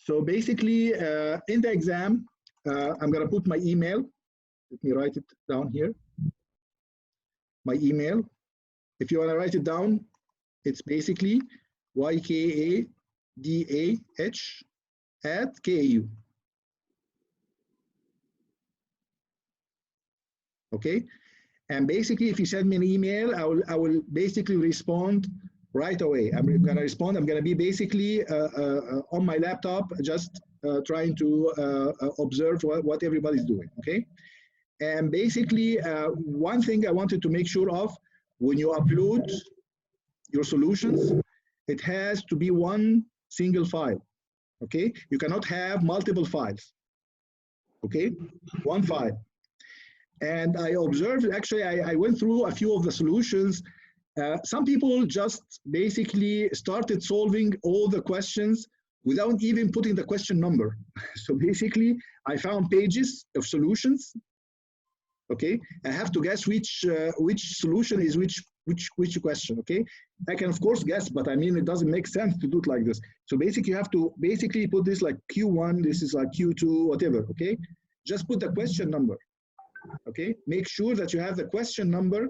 So basically, in the exam, I'm going to put my email. Let me write it down here. My email. If you want to write it down, it's basically YKADAH@KAU. Okay, and basically, if you send me an email, I will basically respond right away. I'm going to respond. I'm going to be basically on my laptop, just trying to observe what everybody's doing. Okay, and basically, one thing I wanted to make sure of, when you upload your solutions, it has to be one single file. Okay, you cannot have multiple files. Okay, one file. And I observed, actually, I went through a few of the solutions. Some people just basically started solving all the questions without even putting the question number. So basically, I found pages of solutions. Okay, I have to guess which solution is which question. Okay, I can of course guess, but I mean it doesn't make sense to do it like this. So basically, you have to basically put this like Q1, this is like Q2, whatever. Okay, just put the question number. Okay, make sure that you have the question number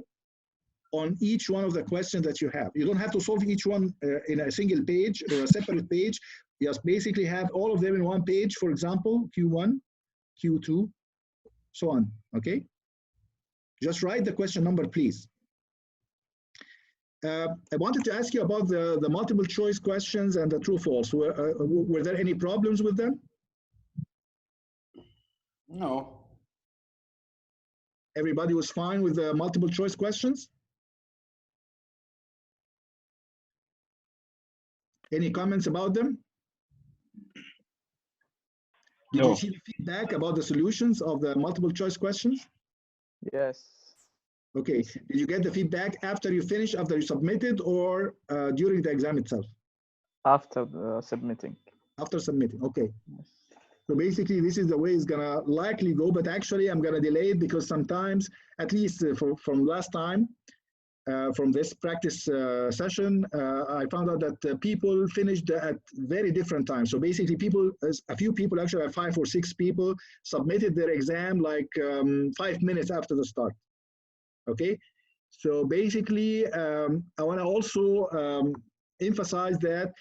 on each one of the questions that you have. You don't have to solve each one in a single page or a separate page. You just basically have all of them in one page, for example, Q1, Q2, so on. Okay, just write the question number, please. I wanted to ask you about the multiple choice questions and the true false. Were there any problems with them? No. Everybody was fine with the multiple choice questions? Any comments about them? Did you see the feedback about the solutions of the multiple choice questions? Yes. Okay. Did you get the feedback after you finished, after you submitted, or during the exam itself? After submitting. After submitting, okay. So basically, this is the way it's gonna likely go, but actually I'm gonna delay it because sometimes, at least from last time, from this practice session, I found out that people finished at very different times. So basically a few people, actually 5 or 6 people, submitted their exam like 5 minutes after the start. Okay, so basically I wanna also emphasize that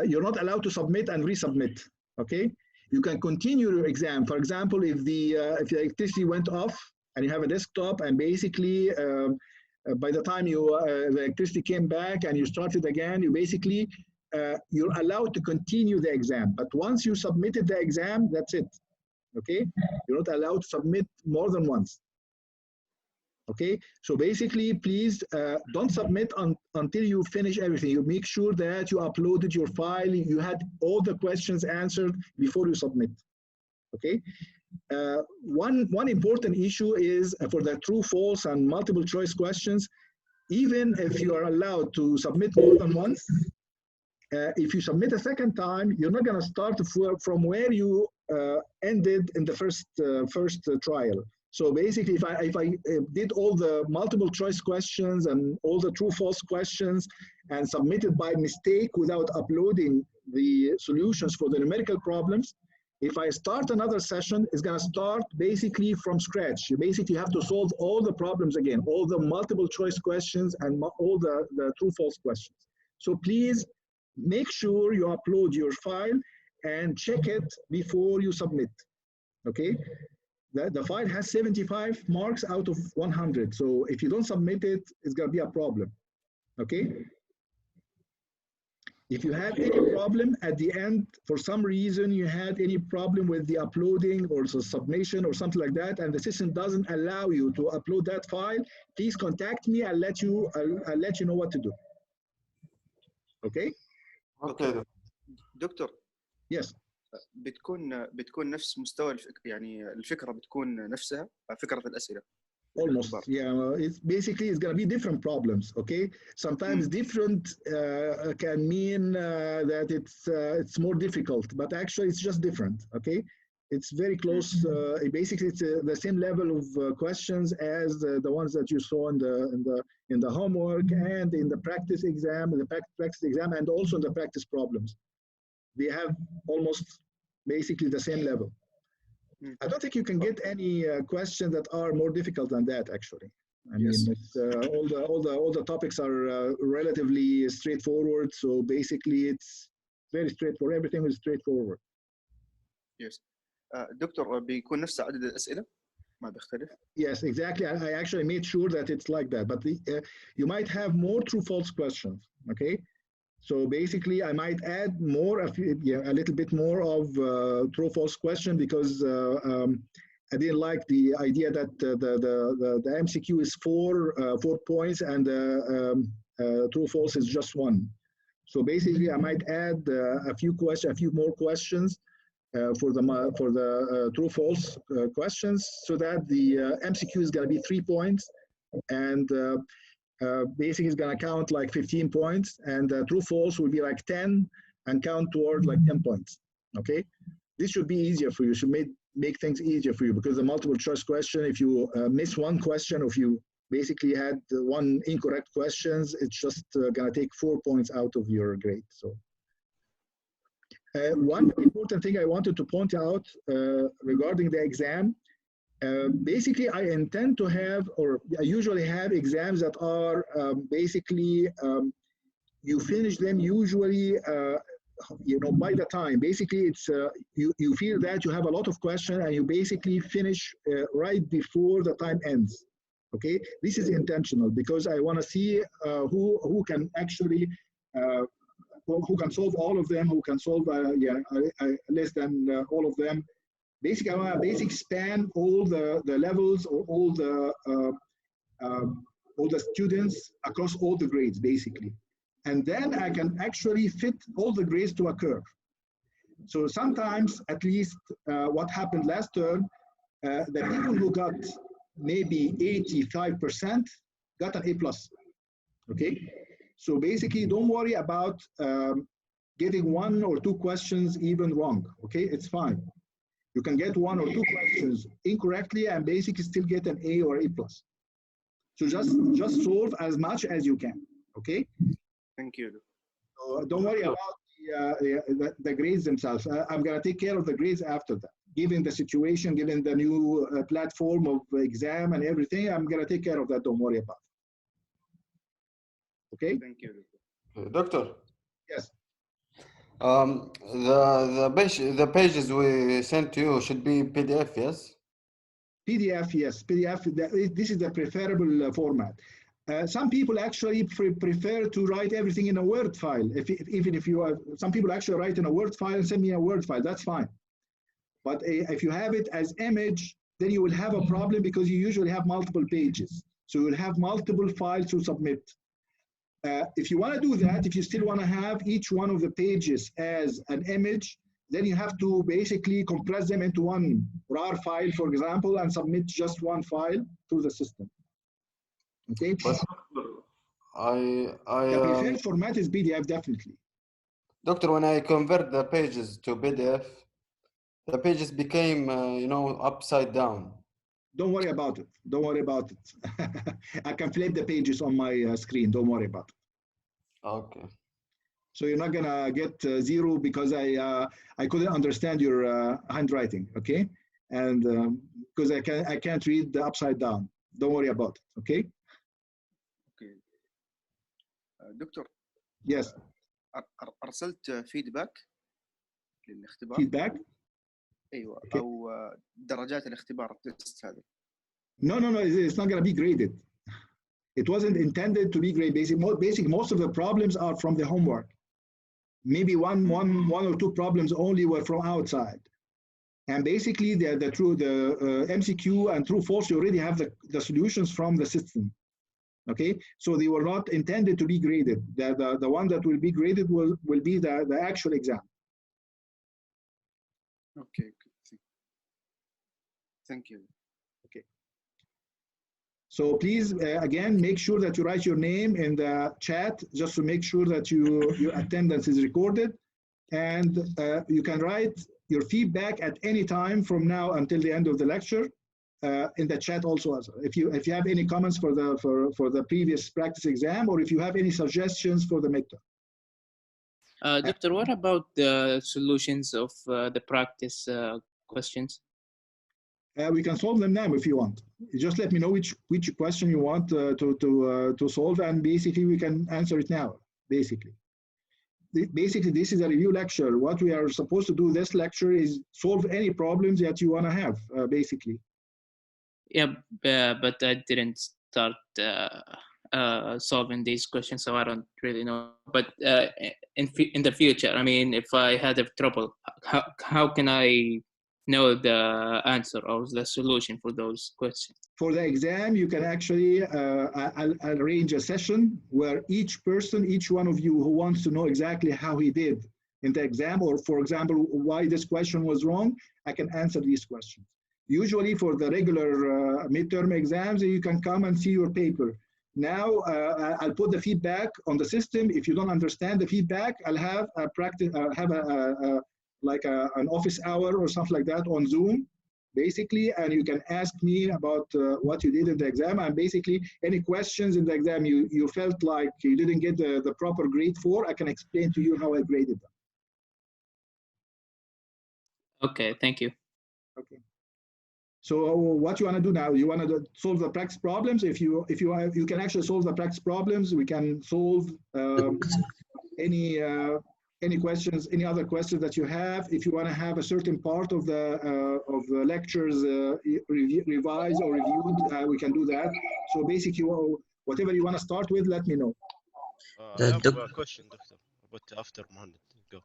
you're not allowed to submit and resubmit, okay? You can continue your exam. For example, if the electricity went off and you have a desktop, and basically by the time the electricity came back and you started again, you basically you're allowed to continue the exam. But once you submitted the exam, that's it. Okay, you're not allowed to submit more than once. Okay, so basically, please don't submit until you finish everything. You make sure that you uploaded your file, you had all the questions answered before you submit. Okay, one important issue is for the true, false, and multiple choice questions. Even if you are allowed to submit more than once, if you submit a second time, you're not going to start from where you ended in the first trial. So basically, if I did all the multiple choice questions and all the true false questions and submitted by mistake without uploading the solutions for the numerical problems, if I start another session, it's going to start basically from scratch. You basically have to solve all the problems again, all the multiple choice questions and all the true false questions. So please make sure you upload your file and check it before you submit. Okay. The file has 75 marks out of 100. So if you don't submit it, it's going to be a problem. Okay? If you have any problem at the end, for some reason you had any problem with the uploading or the submission or something like that, and the system doesn't allow you to upload that file, please contact me. I'll let you know what to do. Okay? Okay. دكتور. Yes. بتكون نفس مستوى يعني الفكرة بتكون نفسها فكرة الأسئلة. Almost, yeah. It's going to be different problems. Okay, sometimes different can mean that it's more difficult, but actually it's just different. Okay, it's very close. Basically, it's the same level of questions as the ones that you saw in the homework and in the practice exam, and also in the practice problems. they have almost basically the same level. I don't think you can get any questions that are more difficult than that, actually. I mean, it's, all the topics are relatively straightforward. So basically, it's very straightforward. Everything is straightforward. Yes. دكتور بيكون نفس عدد الأسئلة ما بيختلف. Yes, exactly. I actually made sure that it's like that. But you might have more true/false questions. Okay. So basically, I might add more, a little bit more of true/false question because I didn't like the idea that the MCQ is 4 points and true/false is just 1. So basically, I might add a few more questions for the true/false questions, so that the MCQ is going to be 3 points, and basic is going to count like 15 points, and true/false will be like 10 and count toward like 10 points. Okay, this should be easier for you. Should make things easier for you, because the multiple choice question, if you miss one question, or if you basically had one incorrect questions, it's just going to take 4 points out of your grade. So one important thing I wanted to point out regarding the exam, basically I intend to have, or I usually have exams that are basically you finish them usually by the time. Basically, it's you feel that you have a lot of questions and you basically finish right before the time ends. Okay, this is intentional because I want to see who can actually who can solve all of them, who can solve less than all of them. Basically, I want to span all the levels or all the students across all the grades, basically. And then I can actually fit all the grades to a curve. So sometimes, at least what happened last term, the people who got maybe 85% got an A+. Okay? So basically, don't worry about getting 1 or 2 questions even wrong. Okay? It's fine. You can get 1 or 2 questions incorrectly and basically still get an A or A+. So just solve as much as you can. Okay? Thank you. So don't worry about the grades themselves. I'm going to take care of the grades after that. Given the situation, given the new platform of exam and everything, I'm going to take care of that. Don't worry about it. Okay? Thank you. Doctor. Yes. The pages we sent to you should be PDF, yes? PDF, yes. PDF, this is the preferable format. Some people actually prefer to write everything in a Word file. Even if you are, some people actually write in a Word file and send me a Word file. That's fine. But if you have it as image, then you will have a problem because you usually have multiple pages. So you will have multiple files to submit. If you want to do that, if you still want to have each one of the pages as an image, then you have to basically compress them into one RAR file, for example, and submit just one file through the system. Okay. But the preferred format is PDF, definitely. Doctor, when I convert the pages to PDF, the pages became, upside down. Don't worry about it. Don't worry about it. I can flip the pages on my screen. Don't worry about it. Okay. So you're not gonna get 0 because I couldn't understand your handwriting, okay? And because I can't read the upside down. Don't worry about it, okay? Okay. دكتور. Yes. أرسلت فيدباك للاختبار. Feedback. أيوة. Okay. أو درجات الاختبار التست هذا. No, it's not gonna be graded. It wasn't intended to be graded. Most of the problems are from the homework. Maybe one or 2 problems only were from outside. And basically the MCQ and true/false, you already have the solutions from the system. Okay, so they were not intended to be graded. The one that will be graded will be the actual exam. Okay. Thank you. Okay. So please, again, make sure that you write your name in the chat, just to make sure that your attendance is recorded. And you can write your feedback at any time from now until the end of the lecture in the chat also. If you have any comments for the previous practice exam, or if you have any suggestions for the midterm. Doctor, what about the solutions of the practice questions? We can solve them now if you want. Just let me know which question you want to solve, and basically we can answer it now. Basically, this is a review lecture. What we are supposed to do this lecture is solve any problems that you want to have, basically. Yeah, but I didn't start solving these questions, so I don't really know. But in the future, I mean, if I had a trouble, how can I know the answer or the solution for those questions? For the exam, you can actually I'll arrange a session where each one of you who wants to know exactly how he did in the exam, or for example, why this question was wrong, I can answer these questions. Usually for the regular midterm exams, you can come and see your paper. Now I'll put the feedback on the system. If you don't understand the feedback, I'll have a practice, an office hour or something like that on Zoom, basically, and you can ask me about what you did in the exam, and basically any questions in the exam you felt like you didn't get the proper grade for, I can explain to you how I graded them. Okay, thank you. Okay. So what you want to do now? You want to solve the practice problems. If you can actually solve the practice problems. We can solve any questions, any other questions that you have. If you want to have a certain part of the lectures revised or reviewed, we can do that. So basically, whatever you want to start with, let me know. I have a question, Doctor, but after Mohammed, go.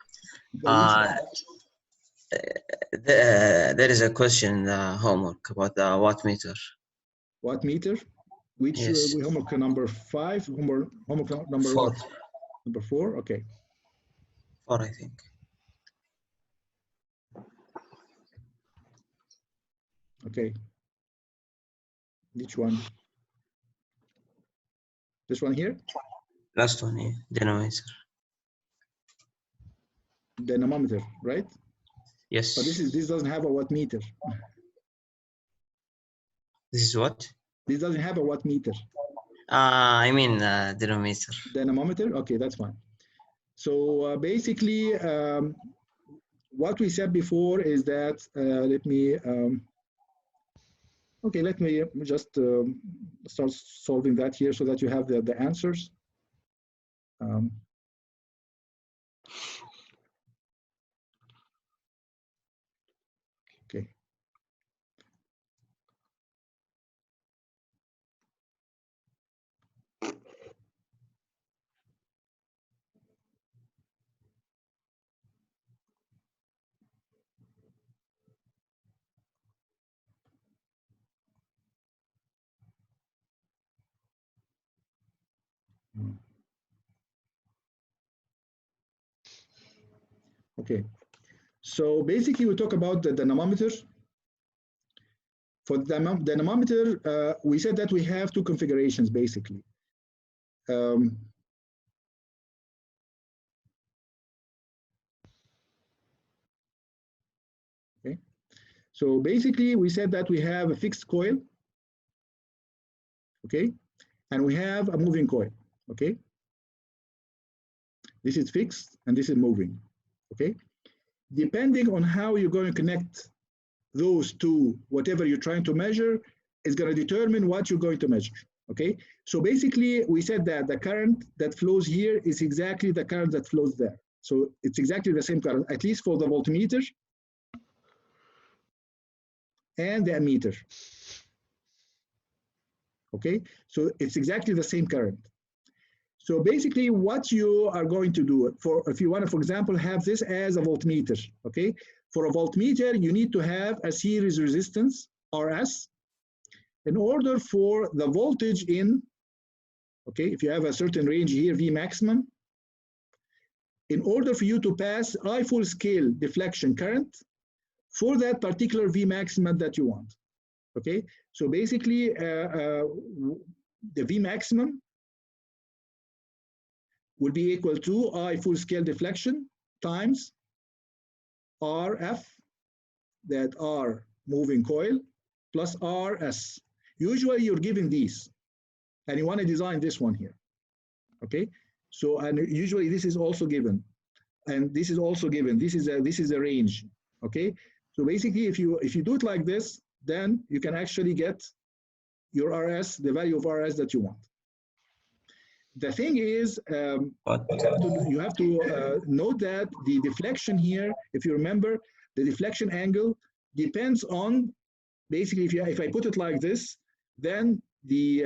There is a question homework about the watt meter. Watt meter? Which yes. Homework number 5? Homework number 4. What? Number 4? Okay. 4, I think. Okay. Which one? This one here? Last one, yeah. Dynamometer. Dynamometer, right? Yes. But this doesn't have a watt meter. This is what? This doesn't have a watt meter. I mean dynamometer. Dynamometer? Okay, that's fine. So basically, what we said before is that, let me just start solving that here so that you have the answers. Okay. Okay, so basically we talk about the dynamometer. For the dynamometer, we said that we have 2 configurations basically. Okay, so basically we said that we have a fixed coil, okay, and we have a moving coil, okay. This is fixed and this is moving, okay. Depending on how you're going to connect those two, whatever you're trying to measure is going to determine what you're going to measure, okay. So basically we said that the current that flows here is exactly the current that flows there. So it's exactly the same current, at least for the voltmeter and the ammeter, okay. So it's exactly the same current. So basically what you are going to do, if you want to, for example, have this as a voltmeter, okay? For a voltmeter, you need to have a series resistance, RS, in order for the voltage in, okay, if you have a certain range here, V maximum, in order for you to pass I full scale deflection current for that particular V maximum that you want, okay? So basically, the V maximum will be equal to I full scale deflection times RF, that R moving coil, plus RS. Usually you're given these, and you want to design this one here, okay? So, and usually this is also given. and this is also given. This is a range. Okay, so basically, if you do it like this, then you can actually get your RS, the value of RS that you want. The thing is, you have to note that the deflection here, if you remember, the deflection angle depends on, basically, if I put it like this, then the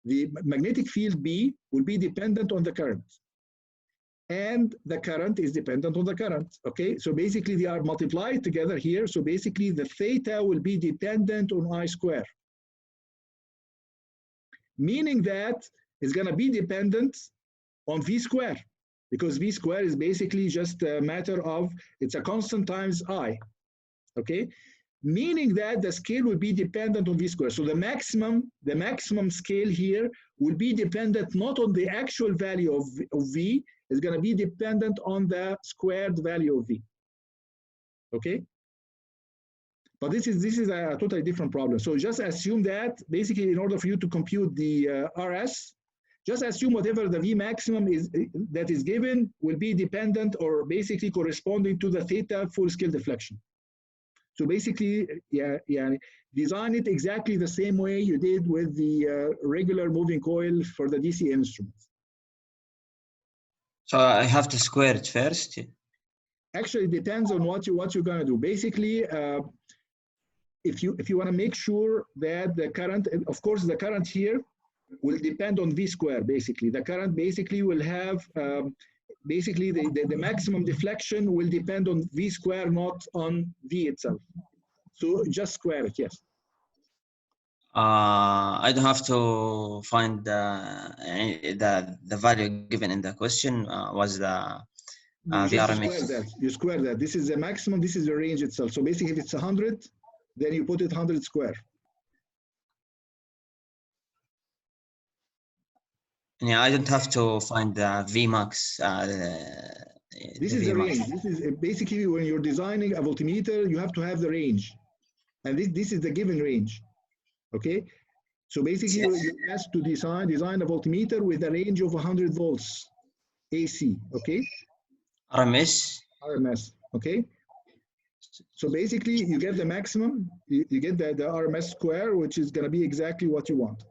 magnetic field B will be dependent on the current. And the current is dependent on the current, okay? So basically they are multiplied together here. So basically the theta will be dependent on I square. Meaning that it's gonna be dependent on V square, because V square is basically just a matter of, it's a constant times I, okay? Meaning that the scale will be dependent on V square. So the maximum scale here will be dependent not on the actual value of V, it's going to be dependent on the squared value of V. Okay? But this is a totally different problem. So just assume that basically in order for you to compute the RS, just assume whatever the V maximum is that is given will be dependent or basically corresponding to the theta full scale deflection. So basically, yeah, design it exactly the same way you did with the regular moving coil for the DC instruments. So I have to square it first? Actually, it depends on what you're gonna do. Basically, if you want to make sure that the current, of course, the current here will depend on V square. Basically, the current basically will have basically the maximum deflection will depend on V square, not on V itself. So just square it, yes. I don't have to find the value given in the question was the RMS. You square that. This is the maximum, this is the range itself. So basically if it's 100, then you put it 100 square. Yeah, I don't have to find the Vmax. This is the range. This is basically when you're designing a voltmeter, you have to have the range. And this is the given range. Okay? So basically you ask to design a voltmeter with a range of 100 volts AC. Okay? RMS. Okay? So basically you get the maximum, you get the RMS square, which is going to be exactly what you want.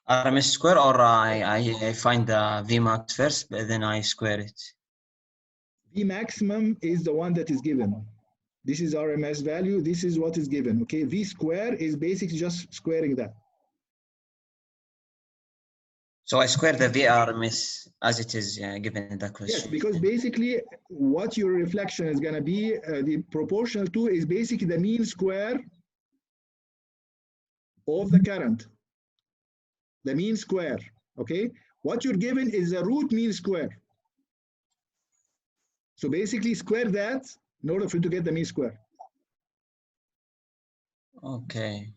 RMS square, or I find the Vmax first, but then I square it. V maximum is the one that is given. This is RMS value. This is what is given. Okay, V square is basically just squaring that. So I square the VRMS as it is given in the question. Yes, because basically what your reflection is going to be the proportional to is basically the mean square of the current. The mean square. Okay, what you're given is the root mean square. So basically square that in order for you to get the mean square. Okay.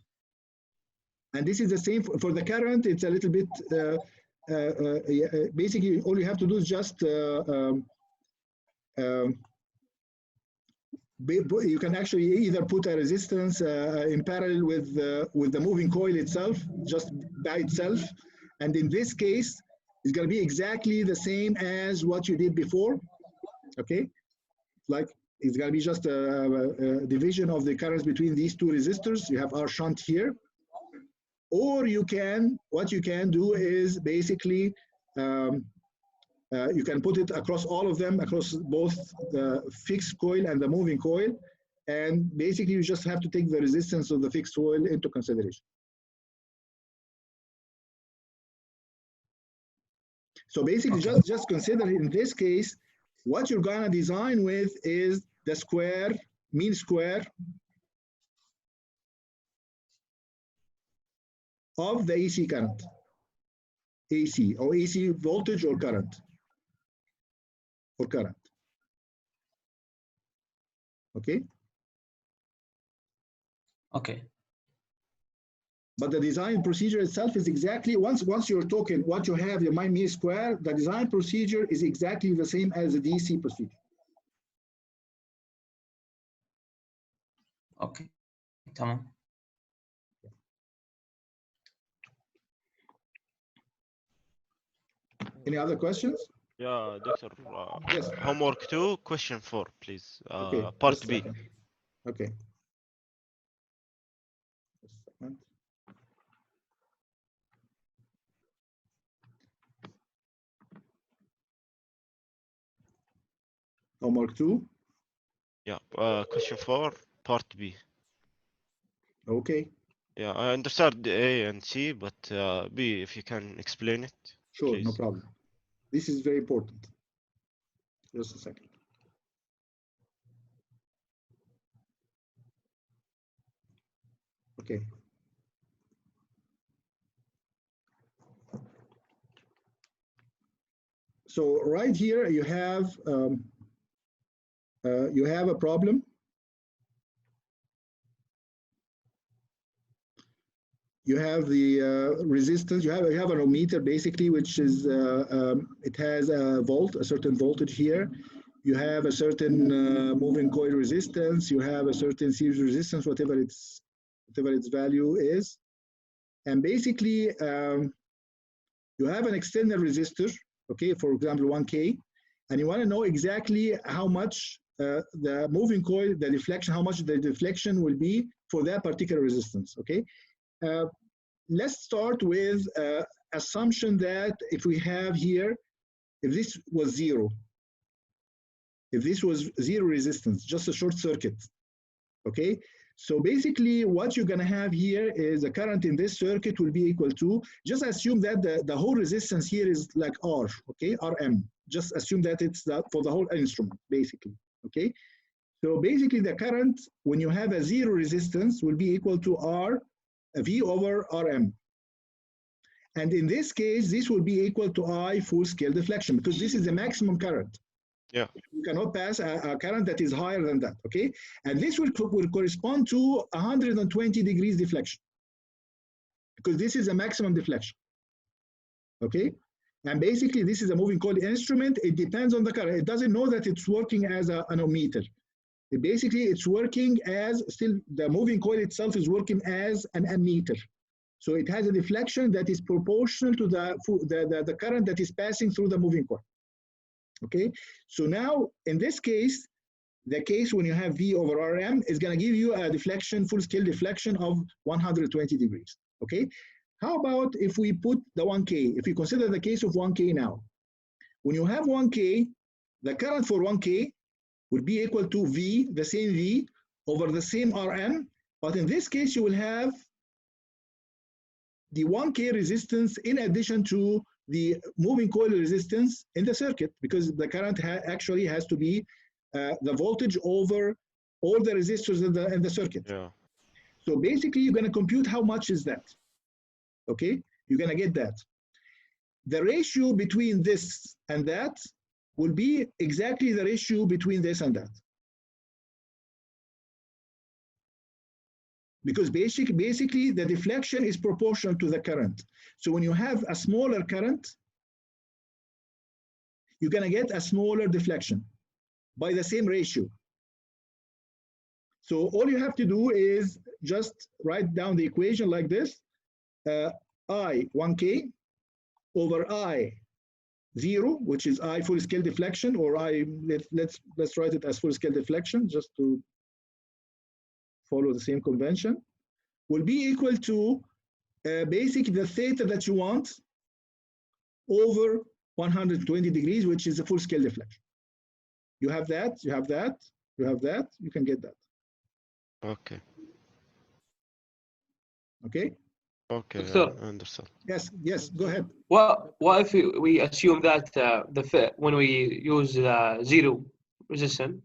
And this is the same for the current. It's a little bit, basically all you have to do is just, you can actually either put a resistance in parallel with the moving coil itself, just by itself. And in this case, it's going to be exactly the same as what you did before. Okay, like it's going to be just a division of the currents between these two resistors. You have R shunt here, or you can, what you can do is basically you can put it across all of them, across both the fixed coil and the moving coil, and basically you just have to take the resistance of the fixed coil into consideration. So basically, just consider in this case, what you're gonna design with is the square, mean square of the AC current, AC or AC voltage or current, Okay. Okay. But the design procedure itself is exactly, once you're talking what you have your mean square, the design procedure is exactly the same as the DC procedure. Okay. Come on. Any other questions? Yeah, Doctor. Yes. Homework 2, question 4, please. Okay. Part just a B. second. Okay. Just a second. Homework 2. Yeah. Question 4, part B. Okay. Yeah, I understand the A and C, but B, if you can explain it, Sure, please. no problem. This is very important. Just a second. Okay. So right here you have a problem. You have the resistance. You have an ohmmeter basically, which is it has a certain voltage here. You have a certain moving coil resistance. You have a certain series resistance, whatever its value is, and basically you have an external resistor. Okay, for example, 1K, and you want to know exactly how much the moving coil, the deflection, how much the deflection will be for that particular resistance. Okay. Let's start with assumption that if we have here, if this was zero resistance, just a short circuit, okay? So basically what you're gonna have here is the current in this circuit will be equal to, just assume that the whole resistance here is like R, okay, Rm. Just assume that it's that for the whole instrument, basically, okay? So basically the current, when you have a zero resistance, will be equal to V over Rm. And in this case, this will be equal to I full scale deflection, because this is the maximum current. Yeah. You cannot pass a current that is higher than that, okay? And this will correspond to 120 degrees deflection, because this is a maximum deflection, okay? And basically, this is a moving coil instrument. It depends on the current. It doesn't know that it's working as an ohmmeter. Basically, it's working as still, the moving coil itself is working as an ammeter. So it has a deflection that is proportional to the current that is passing through the moving coil. Okay, so now in this case, the case when you have V over Rm is going to give you a deflection, full scale deflection of 120 degrees. Okay, how about if we put the 1K, if we consider the case of 1K now, when you have 1K, the current for 1K would be equal to V, the same V, over the same Rm, but in this case you will have the 1K resistance in addition to the moving coil resistance in the circuit, because the current actually has to be the voltage over all the resistors in the circuit. Yeah. So basically, you're going to compute how much is that. Okay, you're going to get that. The ratio between this and that will be exactly the ratio between this and that. Because basically the deflection is proportional to the current. So when you have a smaller current, you're going to get a smaller deflection by the same ratio. So all you have to do is just write down the equation like this. I 1K over I 0, which is I full scale deflection, or let's write it as full scale deflection just to follow the same convention, will be equal to basically the theta that you want over 120 degrees, which is a full scale deflection. You have that, you have that, you have that, you can get that. Okay. Okay? Okay, Doctor. I understand. Yes, go ahead. What if we assume that when we use zero resistance?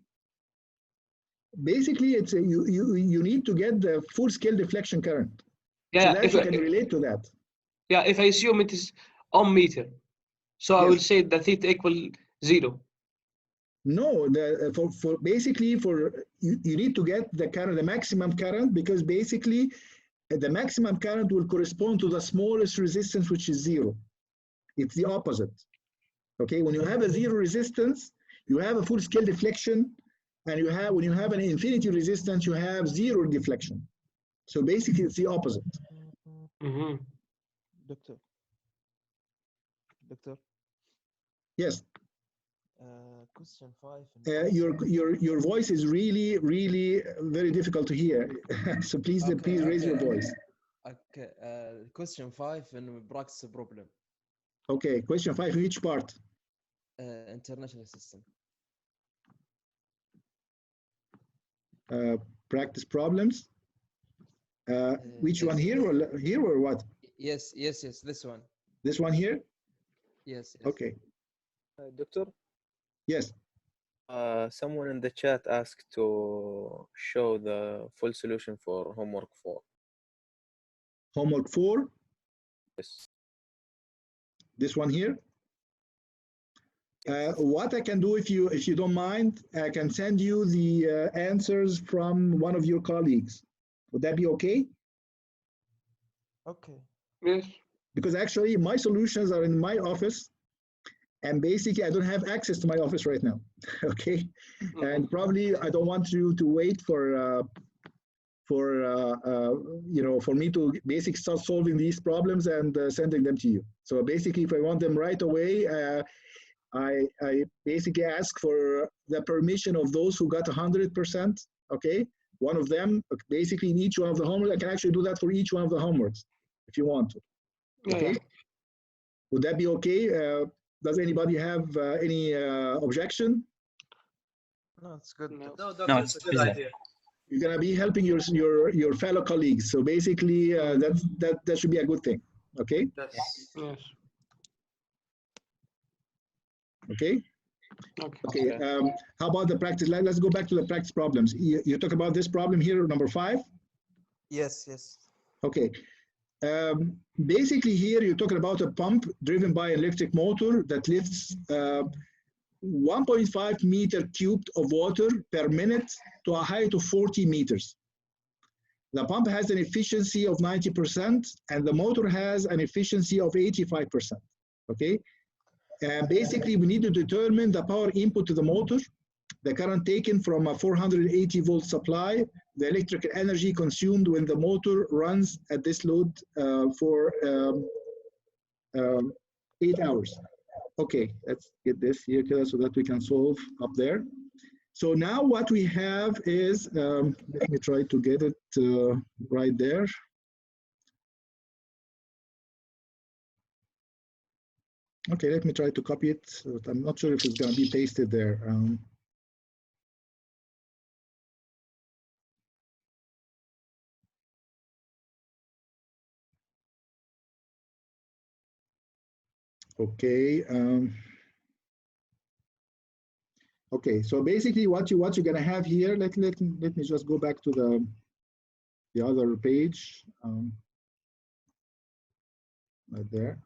Basically, it's you need to get the full scale deflection current. Yeah, so that you can relate to that. Yeah, if I assume it is ohmmeter, so I will say the theta equal 0. No, for basically you need to get the current, the maximum current, because basically the maximum current will correspond to the smallest resistance, which is 0. It's the opposite. Okay, when you have a 0 resistance, you have a full scale deflection, and when you have an infinity resistance, you have 0 deflection. So basically, it's the opposite. Doctor. Yes. Question 5. Your voice is really very difficult to hear. So please raise your voice. Okay. Question 5 and practice problem. Okay. Question 5. Which part? International system. Practice problems. Which one here or what? Yes. This one. This one here? Yes. Okay. Doctor? Yes. Someone in the chat asked to show the full solution for homework 4. Homework 4? Yes. This one here? What I can do, if you don't mind, I can send you the answers from one of your colleagues. Would that be okay? Okay. Yes. Because actually my solutions are in my office, and basically I don't have access to my office right now. Okay, and probably I don't want you to wait for me to basically start solving these problems and sending them to you. So basically, if I want them right away, I basically ask for the permission of those who got 100%. Okay, one of them basically in each one of the homework. I can actually do that for each one of the homeworks if you want to. Okay, Yeah. Would that be okay? Does anybody have any objection? No, it's good. No. No, it's a good idea. You're gonna be helping your fellow colleagues. So basically, that should be a good thing. Okay. Yes. Okay. Okay. How about the practice? Let's go back to the practice problems. You talk about this problem here, number 5. Yes. Okay. Basically here you're talking about a pump driven by an electric motor that lifts 1.5 meter cubed of water per minute to a height of 40 meters. The pump has an efficiency of 90% and the motor has an efficiency of 85%. Okay. And basically we need to determine the power input to the motor, the current taken from a 480 volt supply, the electrical energy consumed when the motor runs at this load for 8 hours. Okay, let's get this here so that we can solve up there. So now what we have is, let me try to get it right there. Okay, let me try to copy it. But I'm not sure if it's going to be pasted there. Okay. Okay. So basically, what you're going to have here. Let me just go back to the other page. Right there.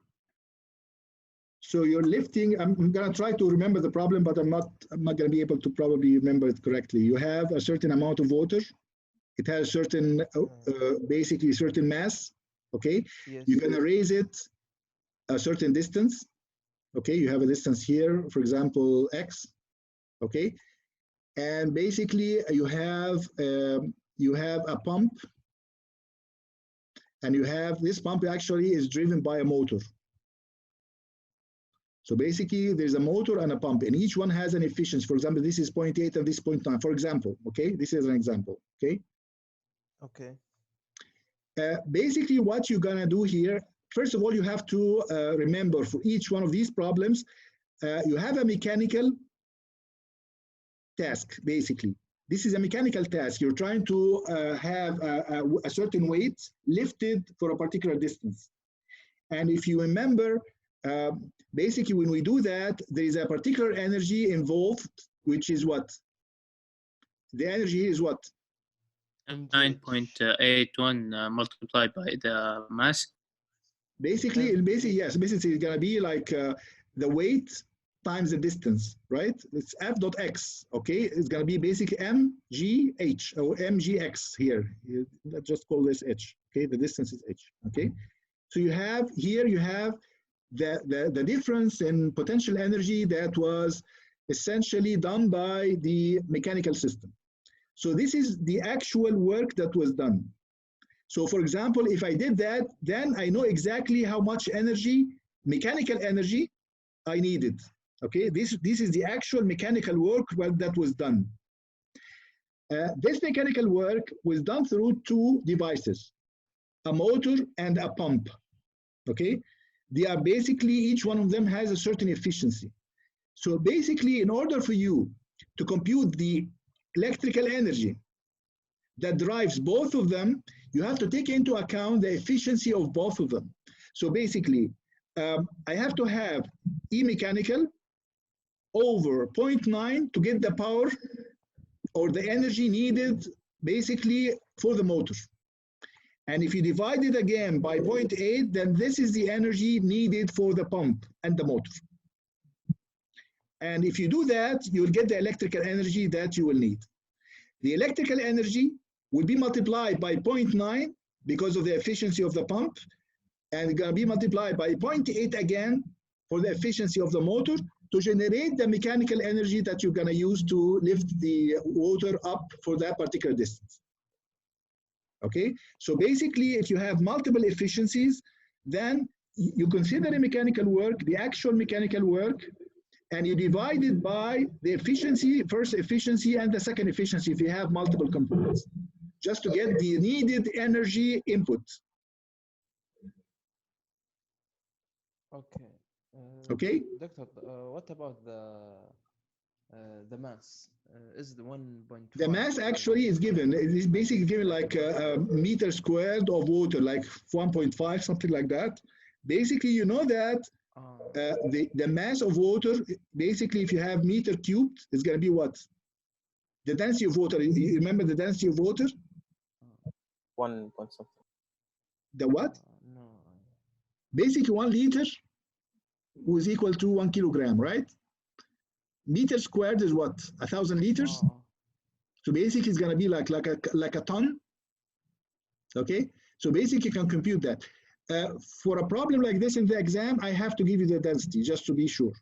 So you're lifting. I'm going to try to remember the problem, but I'm not going to be able to probably remember it correctly. You have a certain amount of water. It has certain, basically certain mass. Okay. Yes. You're going to raise it a certain distance. Okay, you have a distance here, for example, x. Okay, and basically you have a pump, and you have this pump actually is driven by a motor. So basically there's a motor and a pump, and each one has an efficiency. For example, this is 0.8 and this 0.9. For example, okay, this is an example. Okay. Okay. Basically, what you're gonna do here. First of all, you have to remember for each one of these problems, you have a mechanical task, basically. This is a mechanical task. You're trying to have a certain weight lifted for a particular distance. And if you remember, basically when we do that, there is a particular energy involved, which is what? The energy is what? 9.81 multiplied by the mass. Basically, yes, basically it's gonna be like the weight times the distance, right? It's F dot X, okay? It's gonna be basically mgh or mgx here. Let's just call this h, okay? The distance is h, okay? So you have here, you have the difference in potential energy that was essentially done by the mechanical system. So this is the actual work that was done. So for example, if I did that, then I know exactly how much energy, mechanical energy, I needed. Okay, this is the actual mechanical work that was done. This mechanical work was done through two devices, a motor and a pump. Okay, they are basically, each one of them has a certain efficiency. So basically, in order for you to compute the electrical energy that drives both of them, you have to take into account the efficiency of both of them. So basically, I have to have E mechanical over 0.9 to get the power or the energy needed basically for the motor. And if you divide it again by 0.8, then this is the energy needed for the pump and the motor. And if you do that, you will get the electrical energy that you will need. The electrical energy will be multiplied by 0.9 because of the efficiency of the pump, and it's going to be multiplied by 0.8 again for the efficiency of the motor to generate the mechanical energy that you're going to use to lift the water up for that particular distance. Okay, so basically, if you have multiple efficiencies, then you consider the mechanical work, the actual mechanical work, and you divide it by the efficiency, first efficiency and the second efficiency if you have multiple components, just to get the needed energy input. Okay. Okay. Doctor, what about the mass? Is the 1.5? The mass actually is given. It is basically given like a meter squared of water, like 1.5, something like that. Basically, you know that the mass of water, basically, if you have meter cubed, it's going to be what? The density of water. You remember the density of water? 1 point something. The what? No. Basically, 1 liter was equal to 1 kilogram, right? Meter squared is what? 1,000 liters. So basically, it's going to be like a ton. Okay. So basically, you can compute that. For a problem like this in the exam, I have to give you the density just to be sure.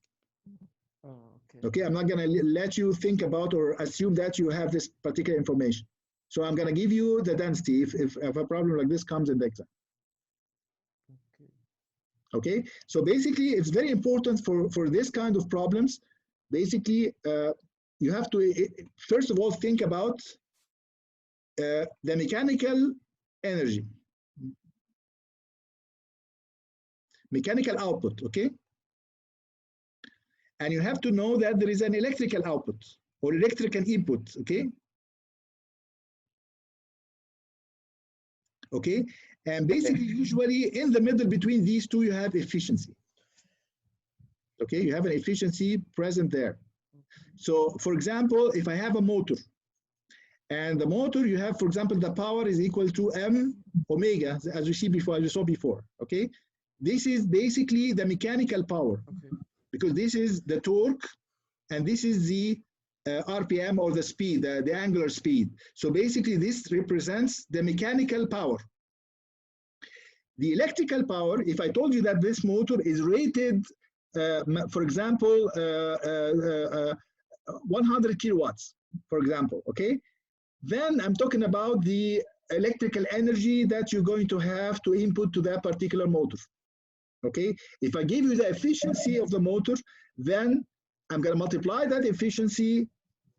Okay, I'm not going to let you think about or assume that you have this particular information. So I'm going to give you the density if a problem like this comes in the exam. Okay, so basically, it's very important for this kind of problems. Basically, you have to, first of all, think about the mechanical energy. Mechanical output, okay? And you have to know that there is an electrical output or electrical input, okay? Okay, and basically, usually in the middle between these two, you have efficiency. Okay, you have an efficiency present there. So, for example, if I have a motor, and the motor, you have, for example, the power is equal to m omega, as we see before, as we saw before, okay? This is basically the mechanical power, because this is the torque, and this is the RPM or the speed, the angular speed. So basically, this represents the mechanical power. The electrical power, if I told you that this motor is rated, for example, 100 kilowatts, for example, okay? Then I'm talking about the electrical energy that you're going to have to input to that particular motor. Okay, if I give you the efficiency of the motor, then I'm going to multiply that efficiency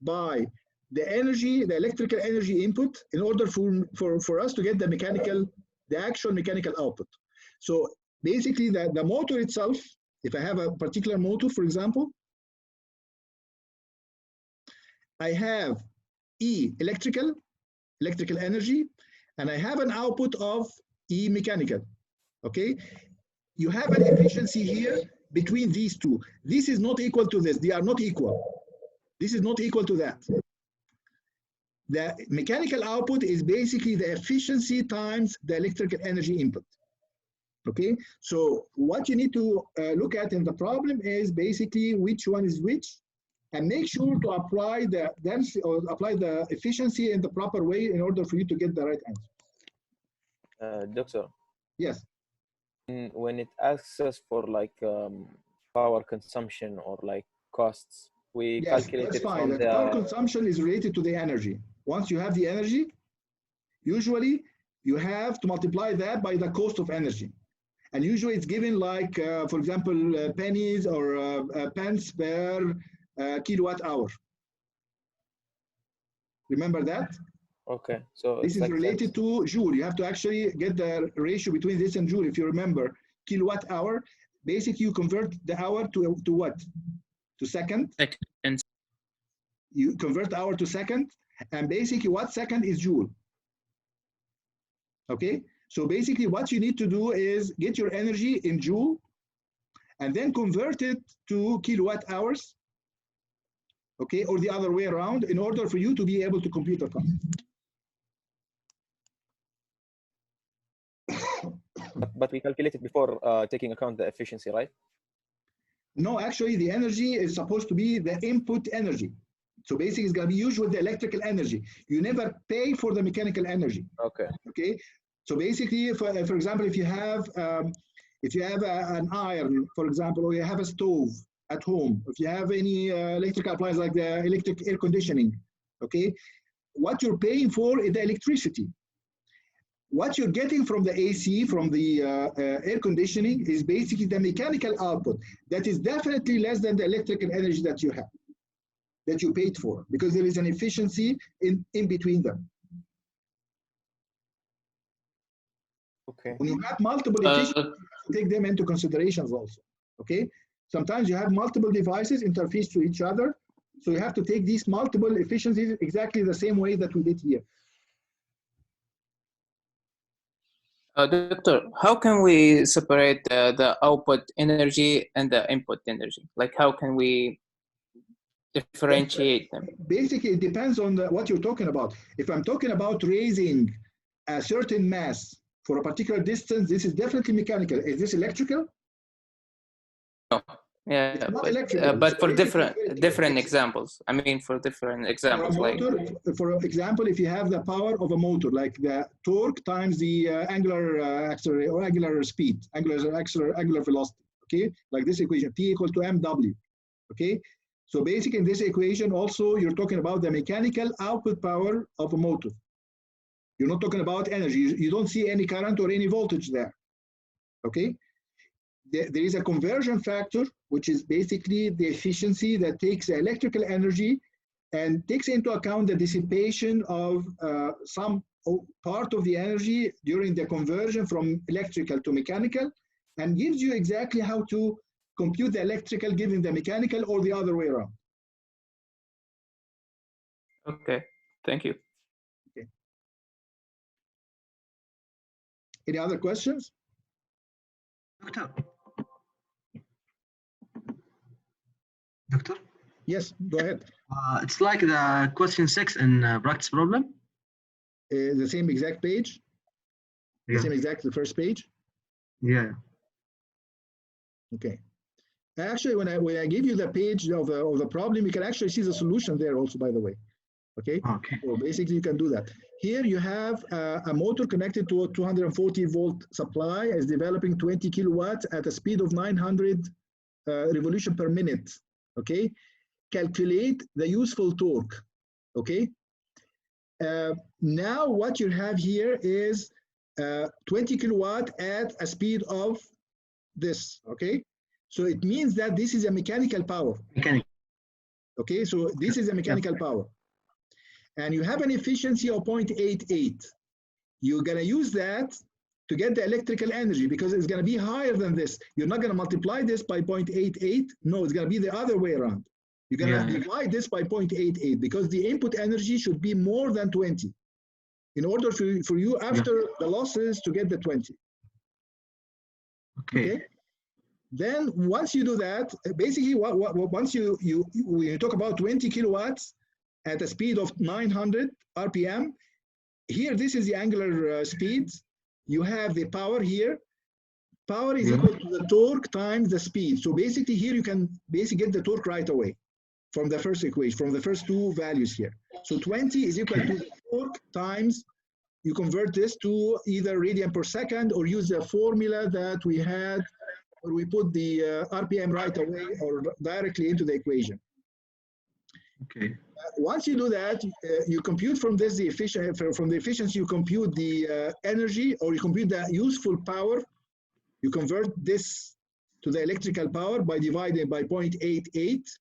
by the energy, the electrical energy input, in order for us to get the actual mechanical output. So basically, the motor itself, if I have a particular motor, for example, I have E electrical energy, and I have an output of E mechanical. Okay. You have an efficiency here between these two. This is not equal to this. They are not equal. This is not equal to that. The mechanical output is basically the efficiency times the electrical energy input. Okay, so what you need to look at in the problem is basically which one is which, and make sure to apply the density or apply the efficiency in the proper way in order for you to get the right answer. Doctor. Yes. When it asks us for like power consumption or like costs, we calculate it from the power consumption is related to the energy. Once you have the energy, usually you have to multiply that by the cost of energy. And usually it's given like, for example, pennies or pence per kilowatt hour. Remember that? Okay, so This is like related to joule. You have to actually get the ratio between this and joule. If you remember, kilowatt hour, basically you convert the hour to what? To second. Seconds. You convert hour to second, and basically what second is joule. Okay, so basically what you need to do is get your energy in joule and then convert it to kilowatt hours, okay, or the other way around, in order for you to be able to compute the cost. But we calculated before taking account the efficiency, right? No, actually the energy is supposed to be the input energy. So basically it's going to be used with the electrical energy. You never pay for the mechanical energy. Okay. Okay. So basically, for example, if you have an iron, for example, or you have a stove at home, if you have any electrical appliance like the electric air conditioning, okay, what you're paying for is the electricity. What you're getting from the AC, from the air conditioning, is basically the mechanical output. That is definitely less than the electrical energy that you have, that you paid for, because there is an efficiency in between them. Okay. When you have multiple efficiencies, you take them into considerations also. Okay. Sometimes you have multiple devices interface to each other, so you have to take these multiple efficiencies exactly the same way that we did here. Doctor, how can we separate the output energy and the input energy? Like, how can we differentiate them? Basically, it depends on what you're talking about. If I'm talking about raising a certain mass for a particular distance, this is definitely mechanical. Is this electrical? No. Yeah, it's not electrical. But for different examples. I mean, for different examples, for example, if you have the power of a motor, like the torque times the angular acceleration or angular speed, angular velocity. Okay, like this equation, P equal to mW. Okay, so basically in this equation also you're talking about the mechanical output power of a motor. You're not talking about energy. You don't see any current or any voltage there. Okay. There is a conversion factor, which is basically the efficiency that takes the electrical energy and takes into account the dissipation of some part of the energy during the conversion from electrical to mechanical, and gives you exactly how to compute the electrical given the mechanical or the other way around. Okay, thank you. Okay. Any other questions? Doctor? Yes, go ahead. It's like the question 6 in practice problem. The same exact page? Yeah. The same exact, the first page? Yeah. Okay. Actually, when I give you the page of the problem, you can actually see the solution there also, by the way. Okay? Okay. So basically, you can do that. Here you have a motor connected to a 240 volt supply, is developing 20 kilowatts at a speed of 900 revolution per minute. Okay, calculate the useful torque. Okay, now what you have here is 20 kilowatt at a speed of this. Okay, so it means that this is a mechanical power. Okay, so this is a mechanical power, and you have an efficiency of 0.88. You're gonna use that to get the electrical energy, because it's going to be higher than this. You're not going to multiply this by 0.88. No, it's going to be the other way around. You're going to divide this by 0.88, because the input energy should be more than 20 in order for you after the losses to get the 20. Okay. Then once you do that, basically once you talk about 20 kilowatts at a speed of 900 RPM, here this is the angular speed. You have the power here. Power is equal to the torque times the speed. So basically here you can basically get the torque right away from the first equation, from the first two values here. So 20 is equal to the torque times, you convert this to either radian per second or use the formula that we had, or we put the RPM right away or directly into the equation. Okay. Once you do that, you compute from this the efficiency. From the efficiency, you compute the energy, or you compute the useful power. You convert this to the electrical power by dividing by 0.88.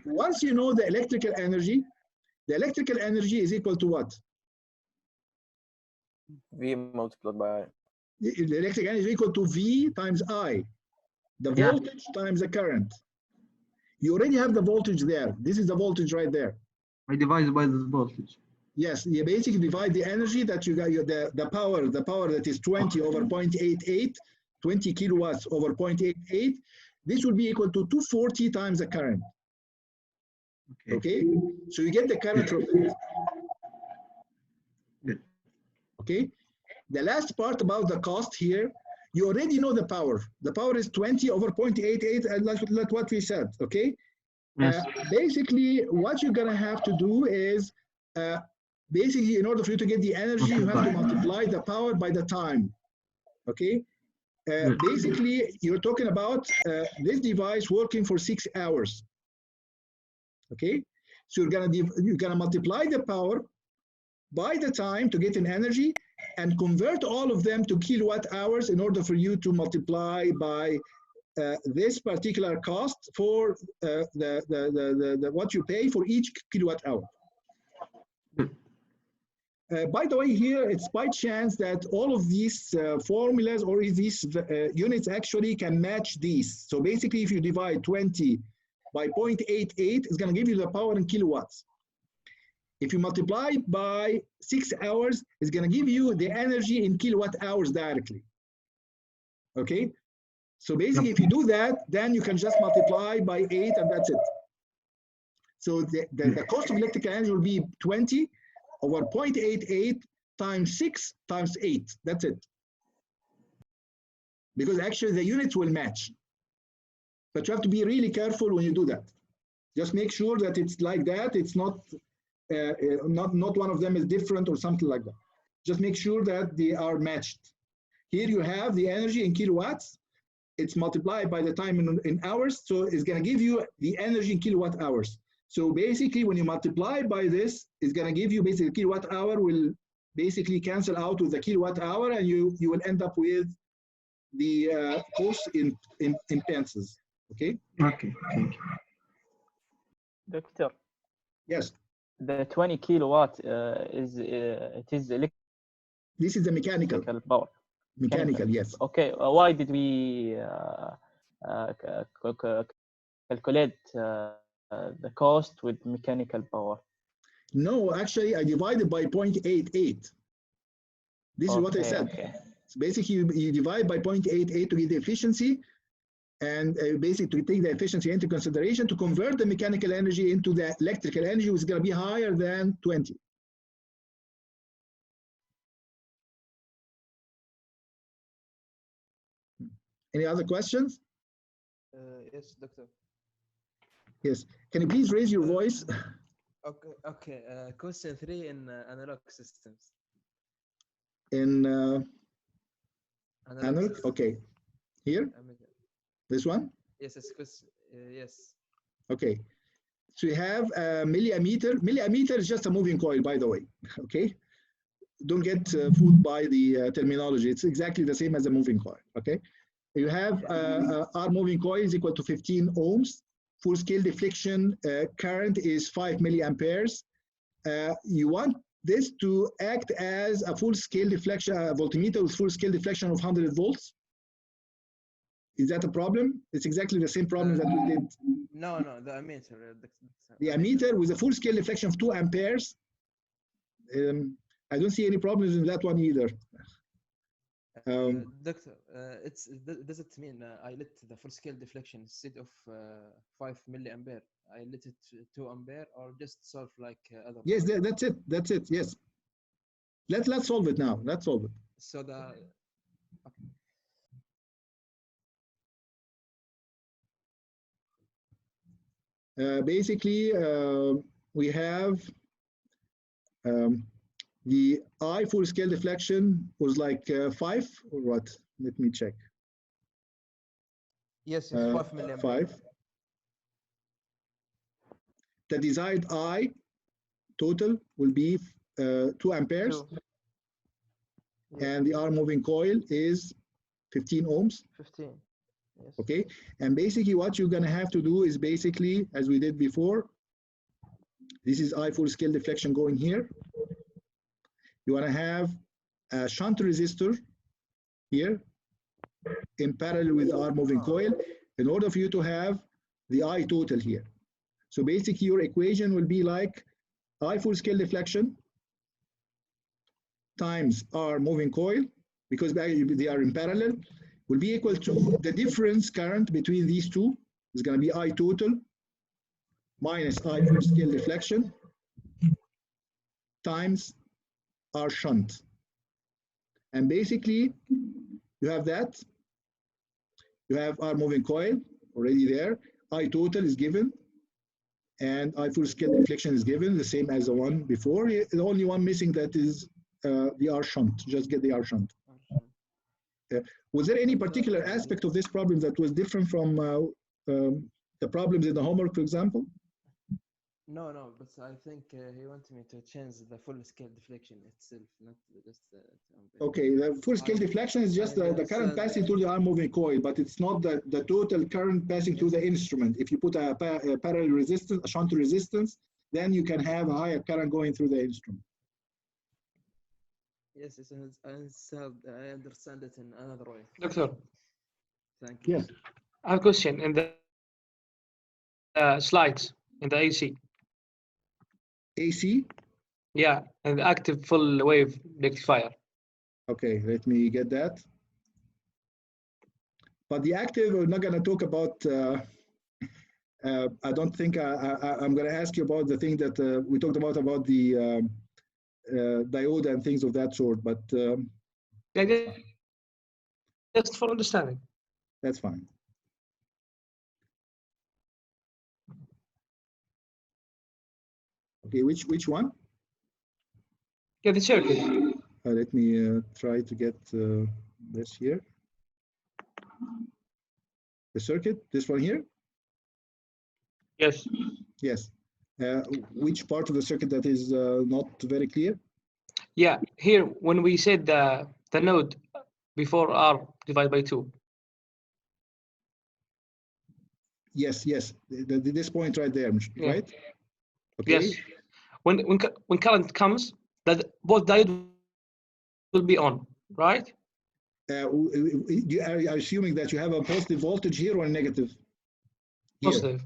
Once you know the electrical energy is equal to what? V multiplied by I. The electric energy is equal to V times I, the voltage times the current. You already have the voltage there. This is the voltage right there. I divide by the voltage. Yes, you basically divide the energy that you got, the power that is 20 over 0.88, 20 kilowatts over 0.88. This will be equal to 240 times the current. Okay, so you get the current from this. Okay, the last part about the cost here, you already know the power. The power is 20 over 0.88, and that's what we said. Okay, basically, what you're gonna have to do is, basically, in order for you to get the energy, you have to multiply the power by the time. Okay, basically, you're talking about this device working for 6 hours. Okay, so you're gonna multiply the power by the time to get an energy and convert all of them to kilowatt hours in order for you to multiply by this particular cost for what you pay for each kilowatt hour. By the way, here it's by chance that all of these formulas or these units actually can match these. So basically, if you divide 20 by 0.88, it's going to give you the power in kilowatts. If you multiply by 6 hours, it's going to give you the energy in kilowatt hours directly. Okay? So basically, if you do that, then you can just multiply by 8 and that's it. So the cost of electrical energy will be 20 over 0.88 times 6 times 8. That's it. Because actually the units will match. But you have to be really careful when you do that. Just make sure that it's like that. It's not one of them is different or something like that. Just make sure that they are matched. Here you have the energy in kilowatts. It's multiplied by the time in hours. So it's going to give you the energy in kilowatt hours. So basically, when you multiply by this, it's going to give you basically kilowatt hour will basically cancel out with the kilowatt hour, and you will end up with the cost in pences. Okay? Okay, thank you. Doctor. Yes. The 20 kilowatt it is electrical. This is the mechanical power. Mechanical, yes. Okay. Why did we calculate the cost with mechanical power? No, actually, I divided by 0.88. This is what I said. Okay. So basically, you divide by 0.88 to get the efficiency, and basically to take the efficiency into consideration to convert the mechanical energy into the electrical energy, which is going to be higher than 20. Any other questions? Yes, doctor. Yes. Can you please raise your voice? Okay. Question 3 in analog systems. In analog systems. Okay. Here? This one? Yes, yes. Okay. So you have a milliammeter. Milliammeter is just a moving coil, by the way. Okay. Don't get fooled by the terminology. It's exactly the same as a moving coil. Okay. You have our moving coil is equal to 15 ohms. Full scale deflection current is 5 milliamperes. You want this to act as a full scale deflection, voltmeter with full scale deflection of 100 volts. Is that a problem? It's exactly the same problem that we did. No, the ammeter. The ammeter with a full scale deflection of 2 amperes. I don't see any problems in that one either. Doctor, does it mean I lit the full scale deflection instead of 5 milliampere? I lit it 2 ampere, or just solve like other? Yes, that's it. That's it. Yes. Let's solve it now. Let's solve it. So the basically we have the I full scale deflection was like 5 or what? Let me check. Yes, 5 milliampere. 5. The desired I total will be 2 amperes. And the R moving coil is 15 ohms. 15. Yes. Okay, and basically what you're gonna have to do is basically, as we did before, this is I full scale deflection going here. You wanna have a shunt resistor here in parallel with R moving coil in order for you to have the I total here. So basically your equation will be like I full scale deflection times R moving coil, because they are in parallel, will be equal to the difference current between these two is going to be I total minus I full scale deflection times R shunt. And basically you have that. You have R moving coil already there. I total is given and I full scale deflection is given, the same as the one before. The only one missing that is the R shunt. Just get the R shunt. Was there any particular aspect of this problem that was different from the problems in the homework, for example? No, but I think he wanted me to change the full scale deflection itself, not just. Okay, the full scale deflection is just the current passing through the arm moving coil, but it's not the total current passing through the instrument. If you put a parallel resistance, a shunt resistance, then you can have a higher current going through the instrument. Yes, I understand it in another way. Doctor, thank you. Yes. I have a question in the slides in the AC. AC? Yeah, and the active full wave rectifier. Okay, let me get that. But the active, we're not going to talk about. I don't think I'm going to ask you about the thing that we talked about the diode and things of that sort. But yeah, just for understanding. That's fine. Okay, which one? Yeah, the circuit. Let me try to get this here. The circuit, this one here? Yes. Yes. Which part of the circuit that is not very clear? Yeah, here when we said the node before R divided by 2. Yes, this point right there, right? Okay. Yes. When current comes, that both diodes will be on, right? Are you assuming that you have a positive voltage here or a negative? Here. Positive.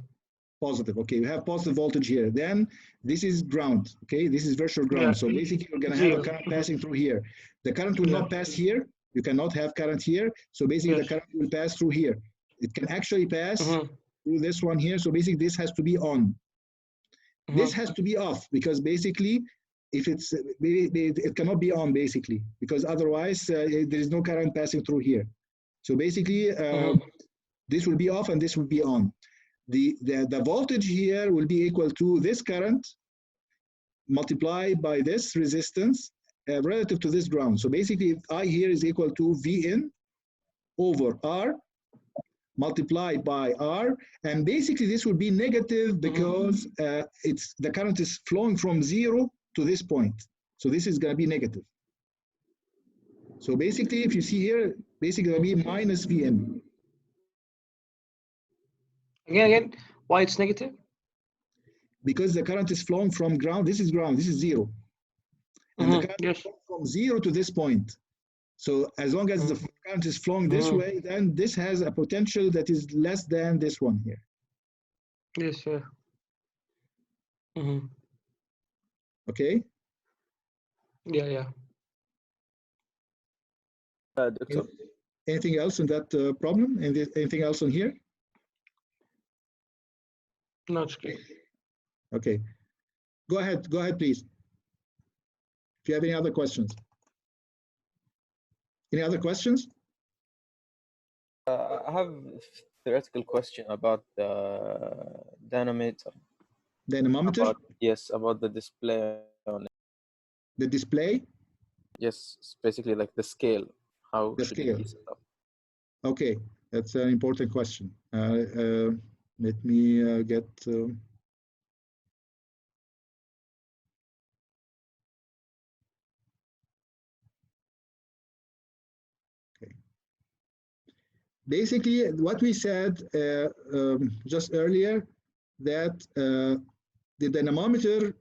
Positive. Okay, you have positive voltage here. Then this is ground. Okay, this is virtual ground. Yeah. So basically, you're going to have a current passing through here. The current will not pass here. You cannot have current here. So basically, the current will pass through here. It can actually pass through this one here. So basically, this has to be on. This has to be off because basically, if it's it cannot be on basically because otherwise there is no current passing through here. So basically, this will be off and this will be on. The voltage here will be equal to this current multiplied by this resistance relative to this ground. So basically, I here is equal to Vin over R multiplied by R, and basically this will be negative because the current is flowing from 0 to this point. So this is going to be negative. So basically, if you see here, basically it'll be minus Vn. Again, why it's negative? Because the current is flowing from ground. This is ground. This is 0. And the current is flowing from 0 to this point. So as long as the current is flowing this way, then this has a potential that is less than this one here. Yes, sir. Okay? Yeah. Doctor. Anything else in that problem? Anything else on here? No, it's okay. Okay. Go ahead, please. If you have any other questions. Any other questions? I have a theoretical question about the dynamometer. Dynamometer? Yes, about the display on it. The display? Yes, it's basically like the scale. How the should scale. it be set up? Okay, that's an important question. Let me get... basically what we said just earlier, that the dynamometer,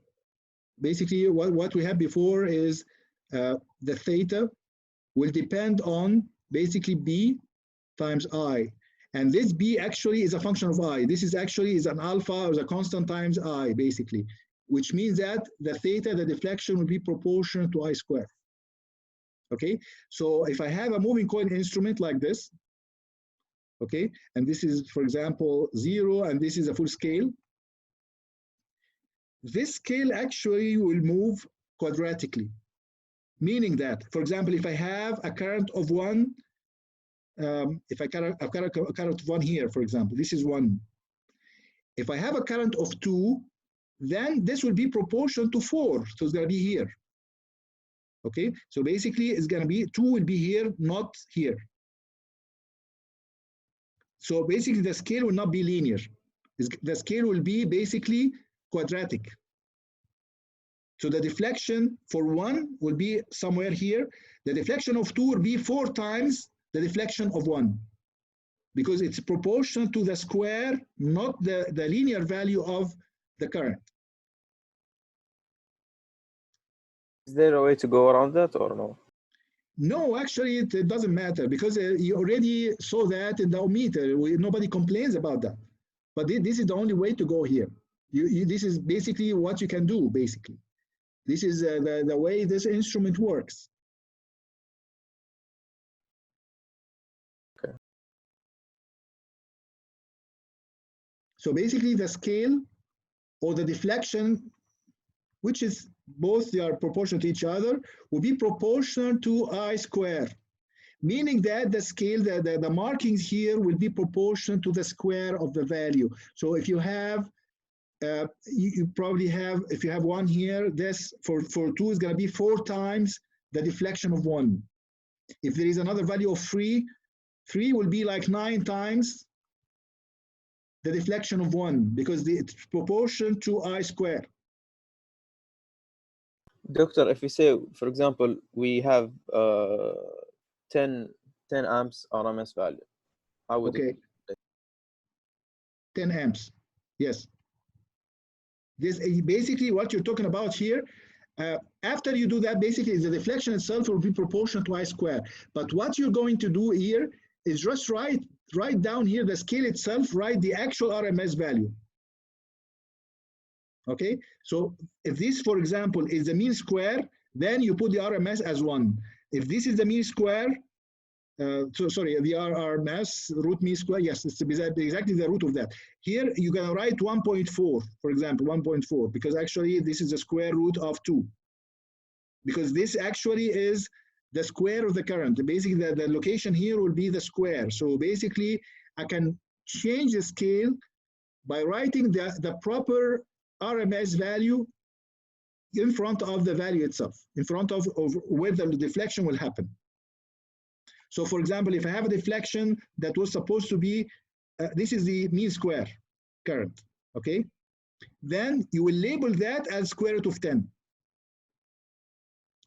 basically what we had before is the theta will depend on basically B times I. And this B actually is a function of I. This is actually is an alpha or a constant times I, basically, which means that the theta, the deflection, will be proportional to I squared. Okay, so if I have a moving coil instrument like this, okay, and this is, for example, 0, and this is a full scale, this scale actually will move quadratically, meaning that, for example, if I have a current of 1, if I a current of 1 here, for example, this is 1. If I have a current of 2, then this will be proportional to 4, so it's going to be here. Okay, so basically it's going to be 2 will be here, not here. So basically the scale will not be linear. The scale will be basically quadratic. So the deflection for 1 will be somewhere here. The deflection of 2 will be 4 times the deflection of 1, because it's proportional to the square, not the linear value of the current. Is there a way to go around that or no? No, actually, it doesn't matter, because you already saw that in the ohmmeter. Nobody complains about that. But this is the only way to go here. This is basically what you can do, basically. This is the way this instrument works. Okay. So basically the scale or the deflection, which is both they are proportional to each other, will be proportional to I squared, meaning that the scale, the markings here will be proportional to the square of the value. So if you have, you probably have, if you have 1 here, this for 2 is going to be 4 times the deflection of 1. If there is another value of 3, 3 will be like 9 times the deflection of 1, because it's proportional to I squared. Doctor, if we say, for example, we have 10 amps RMS value, how would okay. it? 10 amps, yes. This basically what you're talking about here. After you do that, basically the deflection itself will be proportional to I squared. But what you're going to do here is just write down here the scale itself, write the actual RMS value. Okay, so if this, for example, is the mean square, then you put the RMS as 1. If this is the mean square, the RMS root mean square, yes, it's exactly the root of that. Here you're going to write 1.4, for example, 1.4, because actually this is the square root of 2. Because this actually is the square of the current. Basically, the location here will be the square. So basically, I can change the scale by writing the proper RMS value in front of the value itself, in front of where the deflection will happen. So for example, if I have a deflection that was supposed to be, this is the mean square current, okay? Then you will label that as square root of 10.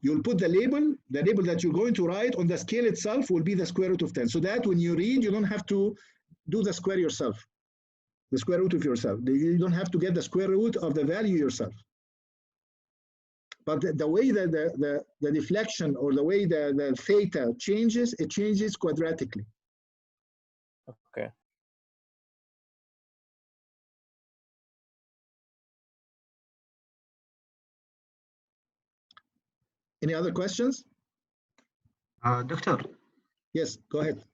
You'll put the label that you're going to write on the scale itself will be the square root of 10. So that when you read, you don't have to do the square yourself, the square root of yourself. You don't have to get the square root of the value yourself. But the way that the deflection or the way the theta changes, it changes quadratically. Okay. Any other questions? دكتور. Yes, go ahead.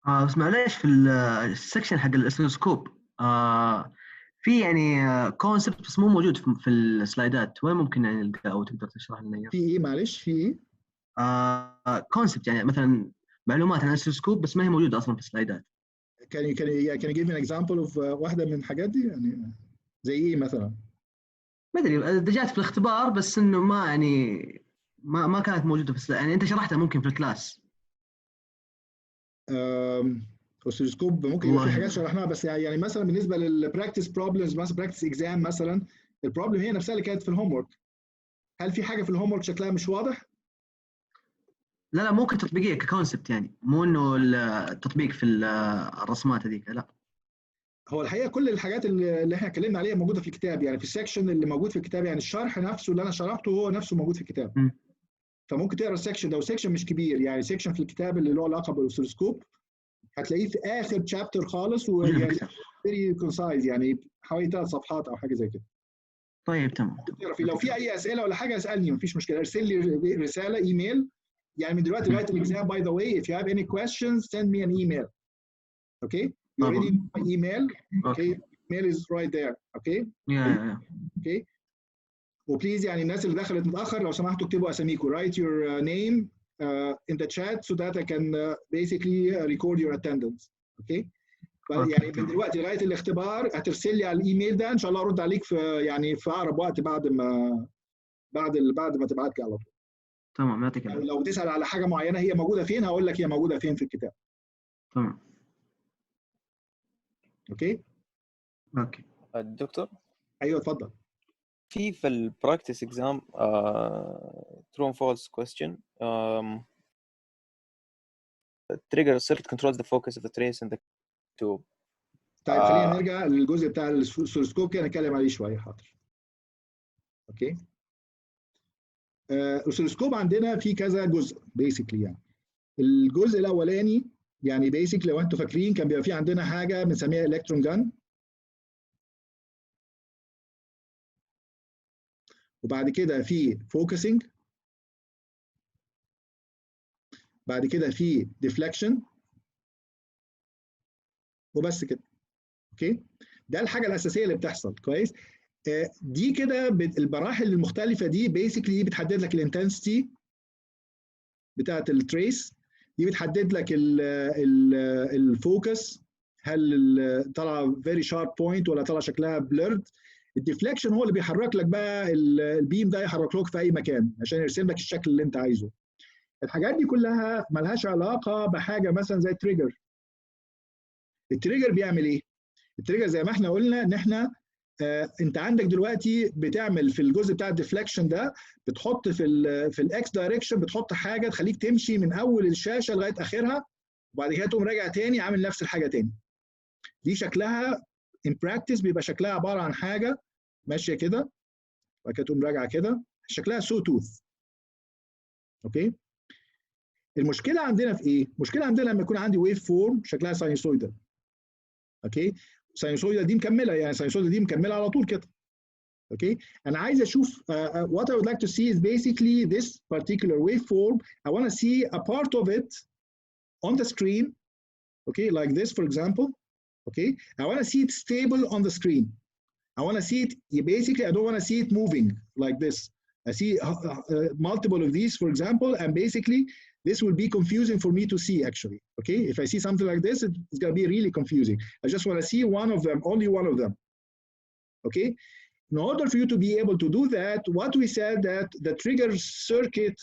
بس معلش في السكشن حق الاسلوسكوب في يعني كونسبت بس مو موجود في السلايدات، وين ممكن يعني نلقاه او تقدر تشرح لنا اياه؟ في ايه معلش في ايه؟ كونسبت يعني مثلا معلومات عن الاسلوسكوب بس ما هي موجوده اصلا في السلايدات. Can you give me an example of واحده من الحاجات دي يعني زي ايه مثلا؟ ما ادري جات في الاختبار بس انه ما يعني ما كانت موجوده في السلايد، يعني انت شرحتها ممكن في الكلاس. اوسيلوسكوب ممكن يبقى في حاجات شرحناها، بس يعني مثلا بالنسبه للبراكتس بروبلمز، مثلا براكتس اكزام مثلا، البروبلم هي نفسها اللي كانت في الهوم ورك. هل في حاجه في الهوم ورك شكلها مش واضح؟ لا ممكن تطبيقيه ككونسبت يعني، مو انه التطبيق في الرسمات هذيك، لا. هو الحقيقه كل الحاجات اللي احنا اتكلمنا عليها موجوده في الكتاب، يعني في السكشن اللي موجود في الكتاب، يعني الشرح نفسه اللي انا شرحته هو نفسه موجود في الكتاب. فممكن تقرا السكشن ده، وسكشن مش كبير يعني، سكشن في الكتاب اللي له علاقه بالاوسيلوسكوب هتلاقيه في اخر شابتر خالص، ويعني فيري كونسايز يعني حوالي 3 صفحات او حاجه زي كده. طيب تمام. لو في اي اسئله ولا حاجه اسالني، مفيش مشكله، ارسل لي رساله ايميل يعني من دلوقتي لغايه الاكزام. باي ذا واي if you have any questions send me an email. Okay, you already know my email. Okay, email is right there. Okay. Okay. وبليز يعني الناس اللي دخلت متاخر لو سمحتوا اكتبوا اساميكم. Write your name in the chat so that I can basically record your attendance. Okay. يعني من دلوقتي لغايه الاختبار هترسل لي على الايميل ده، ان شاء الله ارد عليك في يعني في اقرب وقت بعد ما تبعت لي على طول. تمام، يعطيك العافيه. لو تسال على حاجه معينه هي موجوده فين، هقول لك هي موجوده فين في الكتاب. تمام. اوكي. الدكتور. ايوه اتفضل. في البراكتس اكزام true and false question trigger circuit controls the focus of the trace in the tube. طيب خلينا نرجع للجزء بتاع الاوسيلوسكوب كده نتكلم عليه شويه. حاضر. اوكي. الاوسيلوسكوب عندنا في كذا جزء بيسكلي يعني. الجزء الاولاني يعني بيسك لو انتوا فاكرين كان بيبقى في عندنا حاجه بنسميها الكترون جان، وبعد كده في فوكسنج، بعد كده في ديفليكشن، وبس كده. اوكي، ده الحاجه الاساسيه اللي بتحصل. كويس. دي كده المراحل المختلفه دي بيسكلي بتحدد لك الانتنسيتي بتاعه التريس، دي بتحدد لك الفوكس، هل طالعه فيري شارب بوينت ولا طالعه شكلها بليرد. الديفليكشن هو اللي بيحرك لك بقى البيم ده، يحرك لك في اي مكان عشان يرسم لك الشكل اللي انت عايزه. الحاجات دي كلها ملهاش علاقه بحاجه مثلا زي التريجر. التريجر بيعمل ايه؟ التريجر زي ما احنا قلنا ان احنا انت عندك دلوقتي بتعمل في الجزء بتاع الديفليكشن ده، بتحط في الاكس دايركشن بتحط حاجه تخليك تمشي من اول الشاشه لغايه اخرها، وبعد كده تقوم راجع تاني عامل نفس الحاجه تاني. دي شكلها in practice بيبقى شكلها عباره عن حاجه ماشيه كده، وبعد كده تقوم راجعه كده، شكلها سو توث. اوكي. المشكله عندنا في ايه؟ المشكله عندنا لما يكون عندي ويف فورم شكلها ساينسويدال. اوكي. ساينسويدال دي مكمله، يعني ساينسويدال دي مكمله على طول كده. اوكي. انا عايز اشوف what I would like to see is basically this particular waveform. I want to see a part of it on the screen. Okay, like this for example. Okay. I want to see it stable on the screen. I want to see it, basically I don't want to see it moving like this. I see multiple of these for example, and basically this will be confusing for me to see actually. Okay, if I see something like this, it's going to be really confusing. I just want to see one of them, only one of them. Okay. In order for you to be able to do that, what we said that the trigger circuit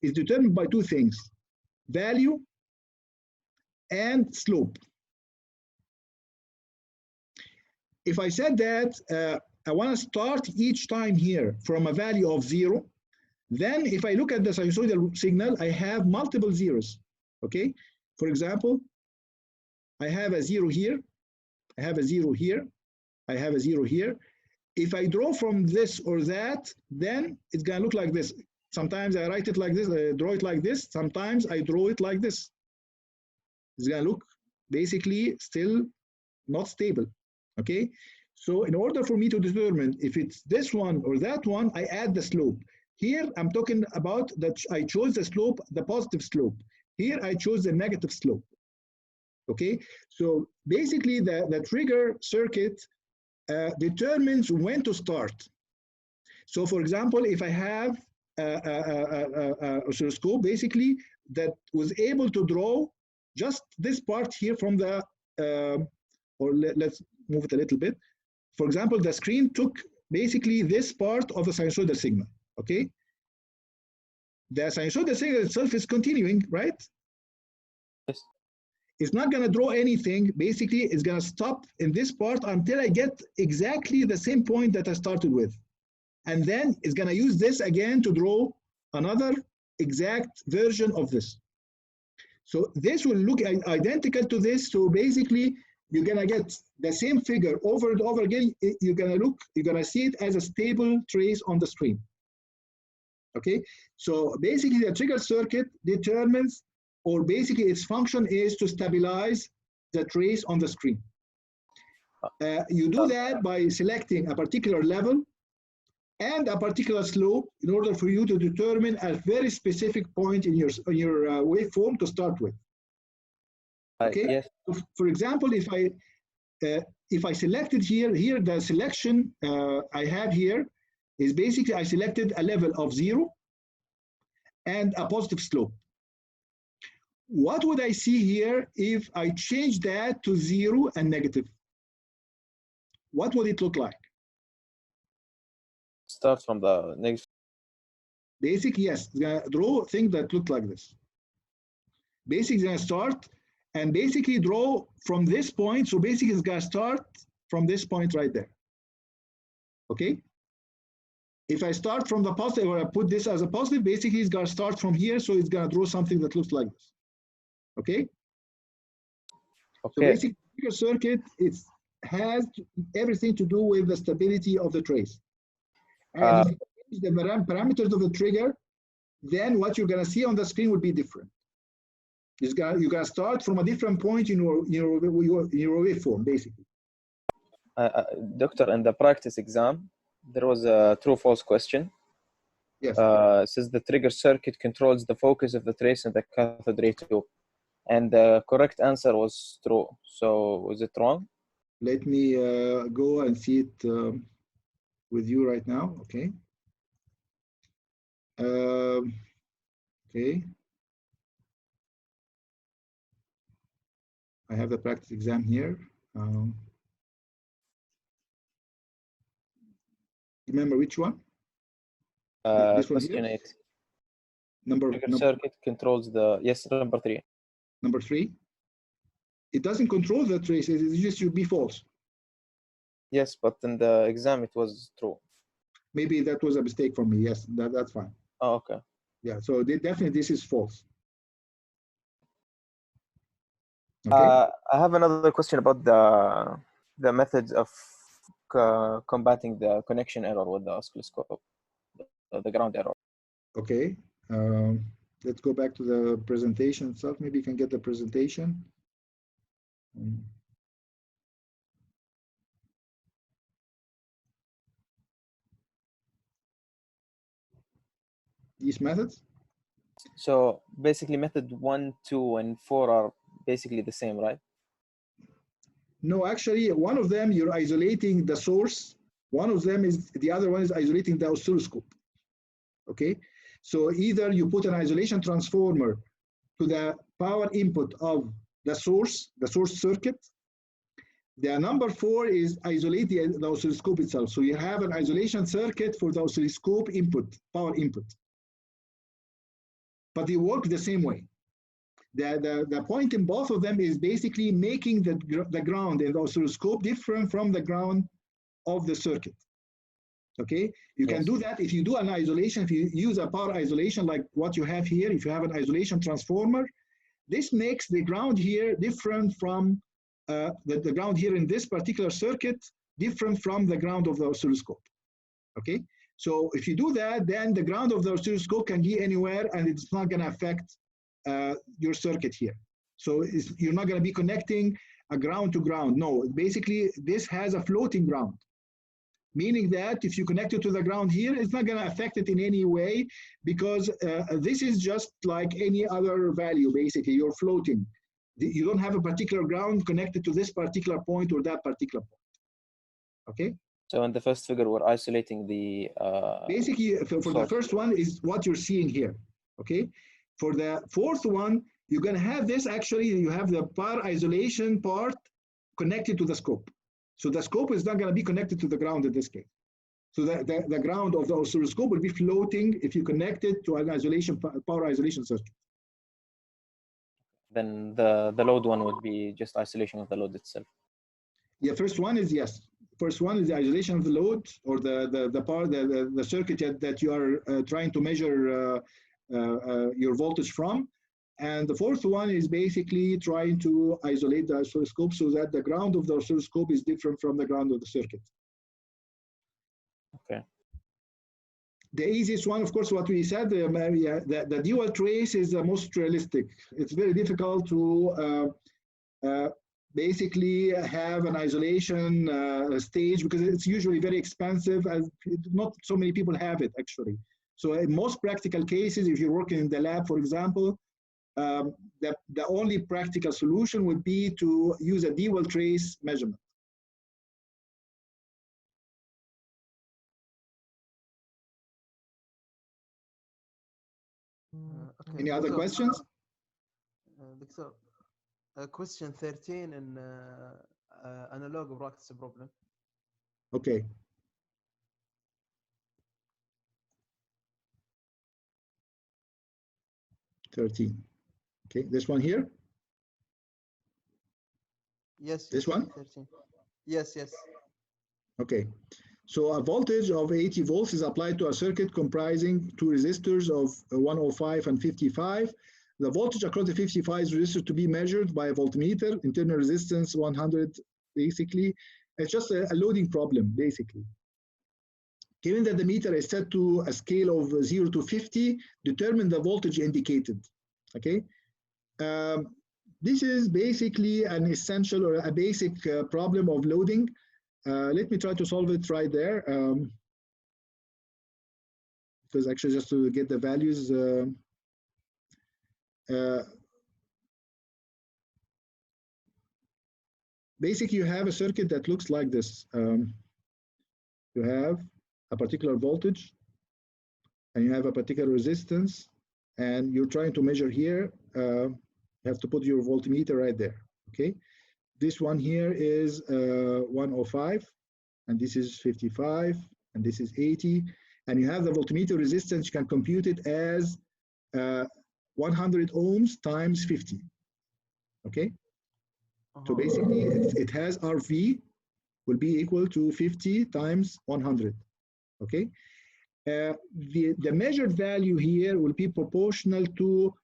is determined by two things: value and slope. If I said that I want to start each time here from a value of 0, then if I look at the sinusoidal signal, I have multiple zeros. Okay. For example, I have a 0 here, I have a 0 here, I have a 0 here. If I draw from this or that, then it's going to look like this. Sometimes I write it like this, I draw it like this. Sometimes I draw it like this. It's going to look basically still not stable. Okay. So in order for me to determine if it's this one or that one, I add the slope. Here I'm talking about that I chose the slope, the positive slope. Here I chose the negative slope. Okay. So basically the trigger circuit determines when to start. So for example, if I have an oscilloscope basically that was able to draw just this part here from the, or let's move it a little bit. For example, the screen took basically this part of the sinusoidal signal. Okay. The sinusoidal signal itself is continuing, right? Yes. It's not going to draw anything. Basically, it's going to stop in this part until I get exactly the same point that I started with. And then it's going to use this again to draw another exact version of this. So this will look identical to this. So basically, you're gonna get the same figure over and over again. You're gonna see it as a stable trace on the screen. Okay, so basically the trigger circuit determines, or basically its function is to stabilize the trace on the screen. You do that by selecting a particular level and a particular slope in order for you to determine a very specific point in your waveform to start with. Okay. Yes. So for example, if I selected here the selection I have here is basically I selected a level of 0 and a positive slope. What would I see here if I change that to 0 and negative? What would it look like? Start from the next. Basic, yes. Draw things that look like this. Basic is going to start and basically draw from this point. So basic is going to start from this point right there. Okay? If I start from the positive, or I put this as a positive, basically it's going to start from here. So it's going to draw something that looks like this. Okay? Okay. So basic trigger circuit, it has everything to do with the stability of the trace. And if you change the parameters of the trigger, then what you're going to see on the screen will be different. You're going to start from a different point in your waveform, basically. Doctor, in the practice exam, there was a true-false question. Yes. Says the trigger circuit controls the focus of the trace in the cathode ray tube. And the correct answer was true. So was it wrong? Let me go and see it with you right now. Okay. Okay. I have the practice exam here. Remember which one? This one question here? 8. Number circuit controls the, yes, number 3. Number 3. It doesn't control the trace. It just should be false. Yes, but in the exam it was true. Maybe that was a mistake from me. Yes, that's fine. Oh, okay. Yeah, so definitely this is false. Okay. I have another question about the methods of combating the connection error with the oscilloscope, the ground error. Okay. Let's go back to the presentation itself. Maybe you can get the presentation. These methods? So basically method 1, 2, and 4 are basically the same, right? No, actually, one of them you're isolating the source. One of them is, the other one is isolating the oscilloscope. Okay, so either you put an isolation transformer to the power input of the source circuit. The number 4 is isolate the oscilloscope itself. So you have an isolation circuit for the oscilloscope input, power input. But they work the same way. The point in both of them is basically making the ground in the oscilloscope different from the ground of the circuit. Okay, you can do that if you do an isolation, if you use a power isolation like what you have here, if you have an isolation transformer, this makes the ground here different from the ground here in this particular circuit, different from the ground of the oscilloscope. Okay, so if you do that, then the ground of the oscilloscope can be anywhere and it's not going to affect your circuit here. So you're not going to be connecting a ground to ground. No, basically this has a floating ground, meaning that if you connect it to the ground here, it's not going to affect it in any way because this is just like any other value. Basically, you're floating. You don't have a particular ground connected to this particular point or that particular point. Okay? So in the first figure, we're isolating the... Basically, for the first one is what you're seeing here. Okay? For the fourth one, you're going to have this, actually, you have the power isolation part connected to the scope. So the scope is not going to be connected to the ground in this case. So the ground of the oscilloscope will be floating if you connect it to an power isolation circuit. Then the load one would be just isolation of the load itself. Yeah, first one is yes. First one is the isolation of the load or the circuit that you are trying to measure your voltage from. And the fourth one is basically trying to isolate the oscilloscope so that the ground of the oscilloscope is different from the ground of the circuit. Okay. The easiest one, of course, what we said, the dual trace is the most realistic. It's very difficult to basically have an isolation stage because it's usually very expensive, and not so many people have it actually. So in most practical cases, if you're working in the lab, for example, the only practical solution would be to use a dual trace measurement. Okay. Any other questions? Doctor, question 13 in analog practice problem. Okay. Okay, this one here? Yes. This one? 13. Yes. Okay. So a voltage of 80 volts is applied to a circuit comprising two resistors of 105 and 55. The voltage across the 55 resistor to be measured by a voltmeter, internal resistance 100, basically. It's just a loading problem, basically. Given that the meter is set to a scale of 0 to 50, determine the voltage indicated. Okay. This is basically an essential or a basic problem of loading. Let me try to solve it right there. Because actually just to get the values. Basically, you have a circuit that looks like this. You have a particular voltage, and you have a particular resistance, and you're trying to measure here. You have to put your voltmeter right there, okay? This one here is 105, and this is 55, and this is 80, and you have the voltmeter resistance. You can compute it as 100 ohms times 50, okay? So basically, it has RV will be equal to 50 times 100, okay? The measured value here will be proportional to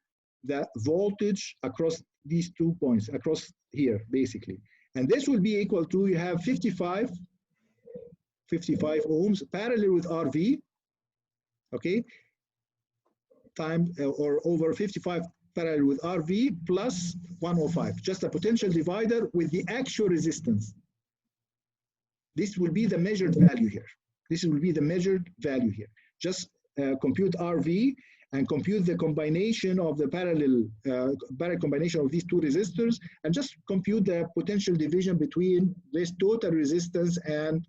the voltage across these 2 points, across here, basically. And this will be equal to, you have 55 ohms parallel with RV, okay? Times or over 55 parallel with RV plus 105, just a potential divider with the actual resistance. This will be the measured value here. This will be the measured value here. Just compute RV and compute the combination of the parallel combination of these two resistors, and just compute the potential division between this total resistance and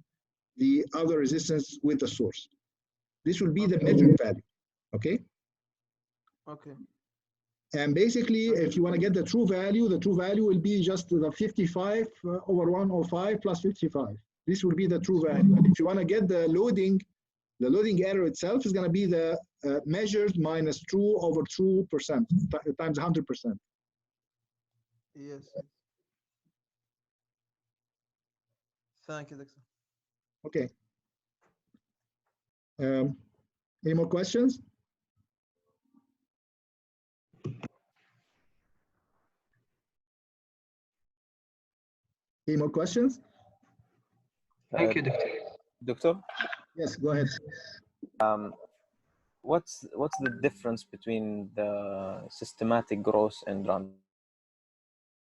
the other resistance with the source. This will be the measured value, okay? Okay. And basically, if you want to get the true value will be just the 55 over 105 plus 55. This will be the true value. And if you want to get the loading error itself is going to be the measured minus true over true percent times 100%. Yes. Thank you, Doctor. Okay. Any more questions? Any more questions? Thank you, Doctor. Doctor? Yes, go ahead. What's the difference between the systematic growth and random?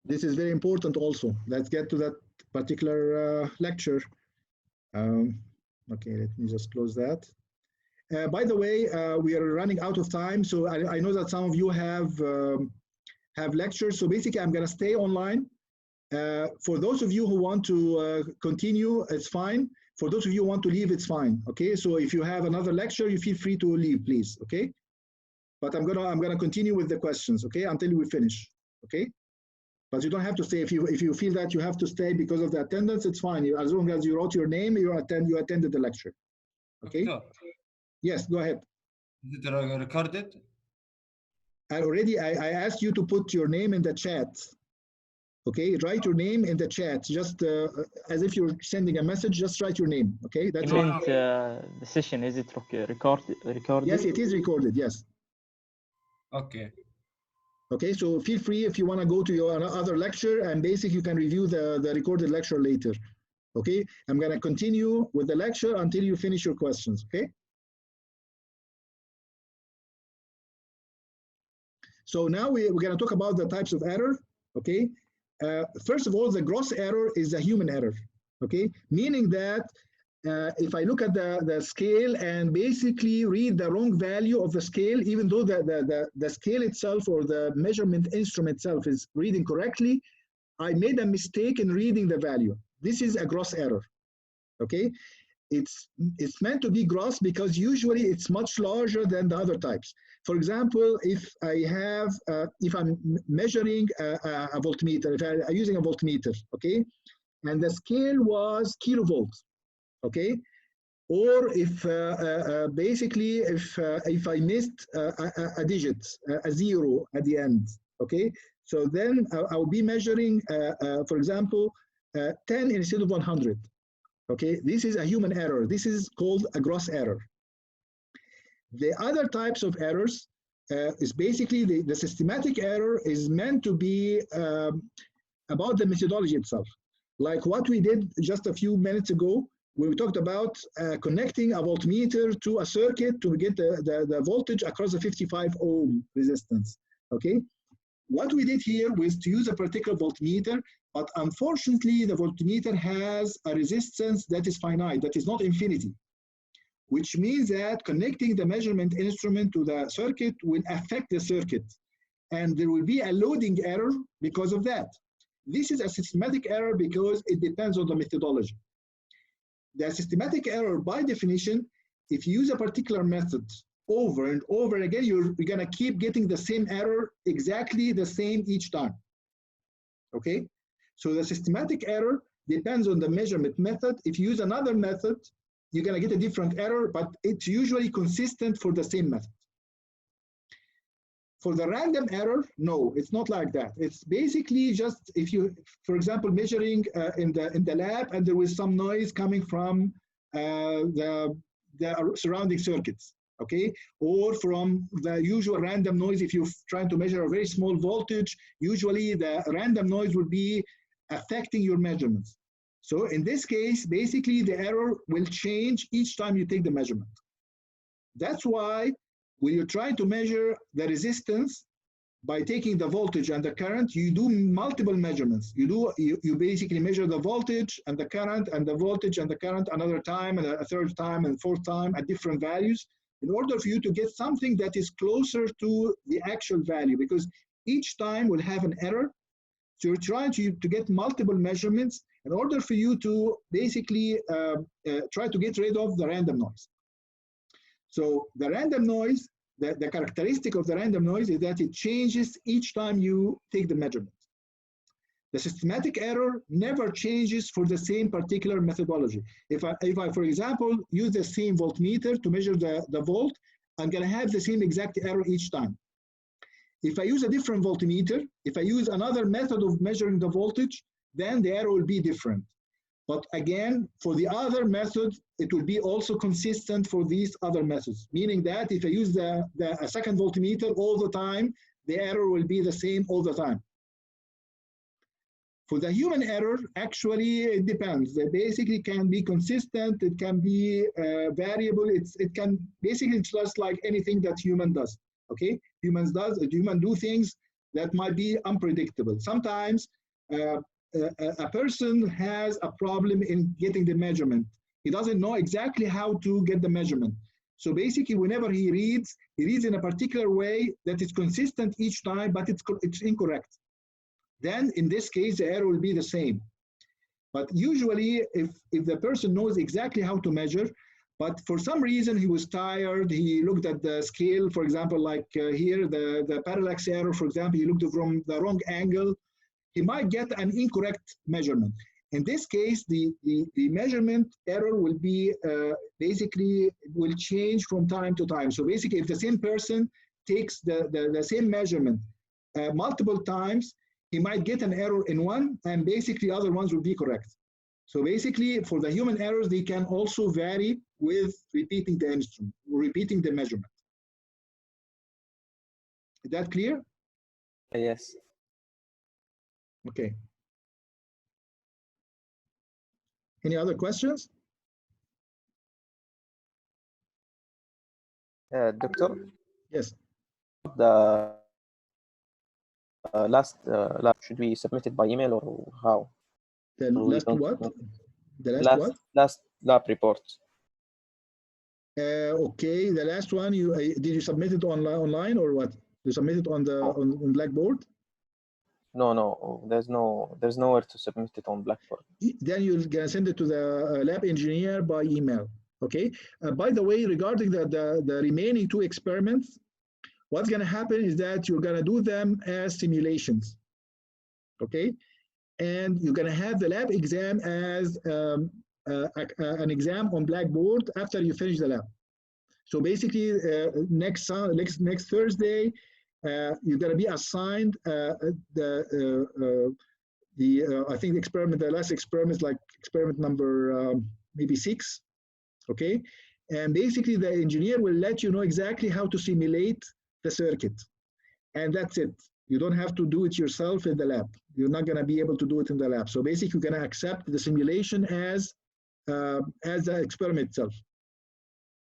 This is very important also. Let's get to that particular lecture. Okay, let me just close that. By the way, we are running out of time, so I know that some of you have lectures. So basically, I'm going to stay online. For those of you who want to continue, it's fine. For those of you who want to leave, it's fine. Okay, so if you have another lecture, you feel free to leave, please. Okay, but I'm gonna continue with the questions. Okay, until we finish. Okay, but you don't have to stay. If you feel that you have to stay because of the attendance, it's fine. As long as you wrote your name, you attended the lecture. Okay. Doctor, yes, go ahead. is it recorded? I asked you to put your name in the chat. Okay, write your name in the chat, just as if you're sending a message, just write your name, okay? That's you meant the session, is it recorded? Yes, it is recorded, yes. Okay. Okay, so feel free if you want to go to your other lecture, and basically you can review the recorded lecture later. Okay, I'm going to continue with the lecture until you finish your questions. Okay. So now we're going to talk about the types of error. Okay. First of all, the gross error is a human error. Okay, meaning that if I look at the scale and basically read the wrong value of the scale, even though the scale itself or the measurement instrument itself is reading correctly, I made a mistake in reading the value. This is a gross error. Okay, it's meant to be gross because usually it's much larger than the other types. For example, if I'm measuring a voltmeter, if I'm using a voltmeter, okay, and the scale was kilovolts, okay, or if basically if I missed a digit, a zero at the end, okay, so then I'll be measuring, for example, 10 instead of 100. Okay, this is a human error. This is called a gross error. The other types of errors is basically the systematic error is meant to be about the methodology itself. Like what we did just a few minutes ago, we talked about connecting a voltmeter to a circuit to get the voltage across the 55 ohm resistance. Okay, what we did here was to use a particular voltmeter, but unfortunately the voltmeter has a resistance that is finite, that is not infinity, which means that connecting the measurement instrument to the circuit will affect the circuit, and there will be a loading error because of that. This is a systematic error because it depends on the methodology. The systematic error, by definition, if you use a particular method over and over again, you're going to keep getting the same error, exactly the same each time. Okay? So the systematic error depends on the measurement method. If you use another method, you're going to get a different error, but it's usually consistent for the same method. For the random error, no, it's not like that. It's basically just if you, for example, measuring in the lab and there was some noise coming from the surrounding circuits, okay? Or from the usual random noise, if you're trying to measure a very small voltage, usually the random noise would be affecting your measurements. So in this case, basically the error will change each time you take the measurement. That's why when you're trying to measure the resistance by taking the voltage and the current, you do multiple measurements. You basically measure the voltage and the current and the voltage and the current another time and a third time and fourth time at different values in order for you to get something that is closer to the actual value, because each time will have an error. So you're trying to get multiple measurements in order for you to basically try to get rid of the random noise. So the random noise, the characteristic of the random noise is that it changes each time you take the measurement. The systematic error never changes for the same particular methodology. If I, for example, use the same voltmeter to measure the volt, I'm going to have the same exact error each time. If I use a different voltmeter, if I use another method of measuring the voltage, then the error will be different. But again, for the other method, it will be also consistent for these other methods, meaning that if I use a second voltmeter all the time, the error will be the same all the time. For the human error, actually, it depends. They basically can be consistent, it can be variable, it can basically, it's just like anything that human does, okay? Human do things that might be unpredictable. Sometimes a person has a problem in getting the measurement. He doesn't know exactly how to get the measurement. So basically, whenever he reads in a particular way that is consistent each time, but it's incorrect. Then in this case, the error will be the same. But usually, if the person knows exactly how to measure, but for some reason he was tired, he looked at the scale, for example, like here, the parallax error, for example, he looked from the wrong angle, he might get an incorrect measurement. In this case, the measurement error will be basically will change from time to time. So basically, if the same person takes the same measurement multiple times, he might get an error in one, and basically other ones will be correct. So basically, for the human errors, they can also vary with repeating the instrument, repeating the measurement. Is that clear? Yes. Okay. Any other questions? Doctor? Yes. The last lab, should we submit it by email or how? The Or we last don't what? know? The last what? Last lab report. Okay, the last one, you did you submit it online or what? You submit it on the on Blackboard? No, there's nowhere to submit it on Blackboard. Then you're gonna send it to the lab engineer by email. Okay. By the way, regarding the remaining 2 experiments, what's gonna happen is that you're gonna do them as simulations. Okay, and you're gonna have the lab exam as an exam on Blackboard after you finish the lab. So basically, next Thursday, you're going to be assigned I think the last experiment is like experiment number maybe 6, okay? And basically, the engineer will let you know exactly how to simulate the circuit, and that's it. You don't have to do it yourself in the lab. You're not going to be able to do it in the lab. So basically, you're going to accept the simulation as the experiment itself,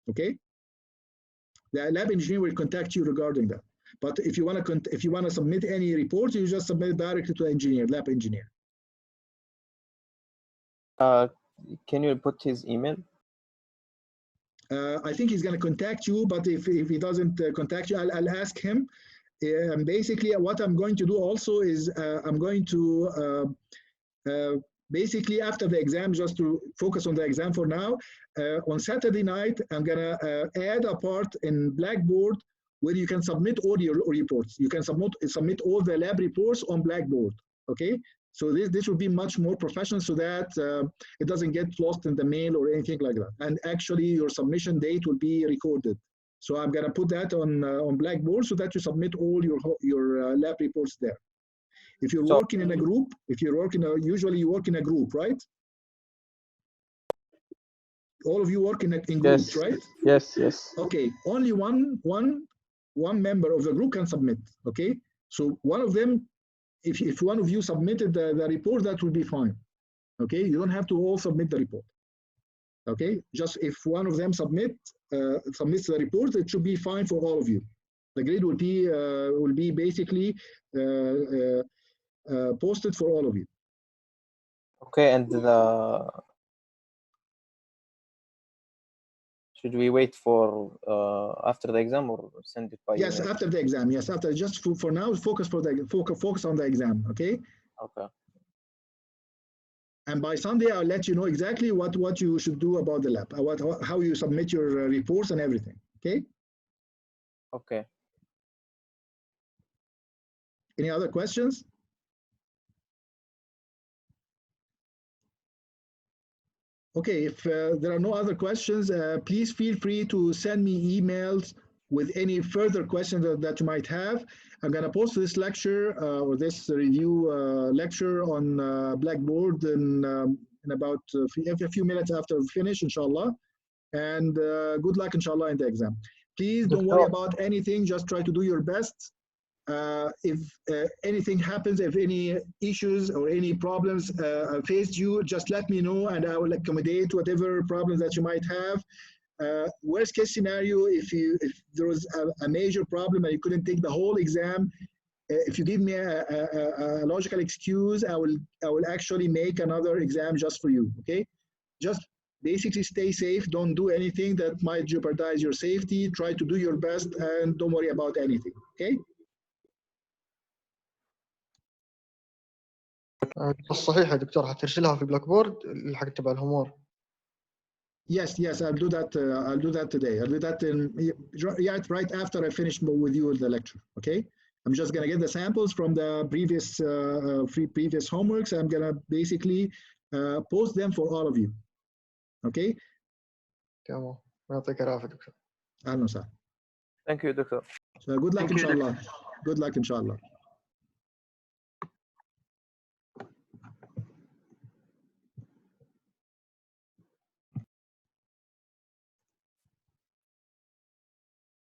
okay? The lab engineer will contact you regarding that. But if you want to submit any report, you just submit it directly to the engineer, lab engineer. Can you put his email? I think he's going to contact you, but if he doesn't contact you, I'll ask him. Basically, what I'm going to do also is I'm going to basically after the exam, just to focus on the exam for now, on Saturday night, I'm going to add a part in Blackboard where you can submit all your reports. You can submit all the lab reports on Blackboard, okay? So this will be much more professional so that it doesn't get lost in the mail or anything like that. And actually, your submission date will be recorded. So I'm going to put that on Blackboard so that you submit all your lab reports there. If you're working in a group, usually you work in a group, right? All of you work in groups, right? Yes. Okay, only one member of the group can submit, okay? So one of them, if one of you submitted the report, that will be fine, okay? You don't have to all submit the report, okay? Just if one of them submits the report, it should be fine for all of you. The grade will be basically posted for all of you. Okay, and should we wait for after the exam or send it by Yes, email? after the exam. Yes, after. Just for now, focus on the exam. Okay. Okay. And by Sunday, I'll let you know exactly what you should do about the lab, how you submit your reports and everything. Okay. Okay. Any other questions? Okay, if there are no other questions, please feel free to send me emails with any further questions that you might have. I'm going to post this lecture or this review lecture on Blackboard in about a few minutes after we finish, inshallah. And good luck, inshallah, in the exam. Please don't worry about anything. Just try to do your best. If anything happens, if any issues or any problems faced you, just let me know and I will accommodate whatever problems that you might have. Worst case scenario, if there was a major problem and you couldn't take the whole exam, if you give me a logical excuse, I will actually make another exam just for you. Okay, just basically stay safe. Don't do anything that might jeopardize your safety. Try to do your best and don't worry about anything. Okay. صحيح يا دكتور هترسلها في بلاك بورد الحق تبع الهومور. Yes, I'll do that. I'll do that today. I'll do that right after I finish with you the lecture. Okay. I'm just gonna get the samples from the previous previous homeworks. I'm gonna basically post them for all of you. Okay. تمام. يعطيك العافية دكتور. أهلا وسهلا. Thank you, Doctor. So good luck, inshallah. Good luck, inshallah.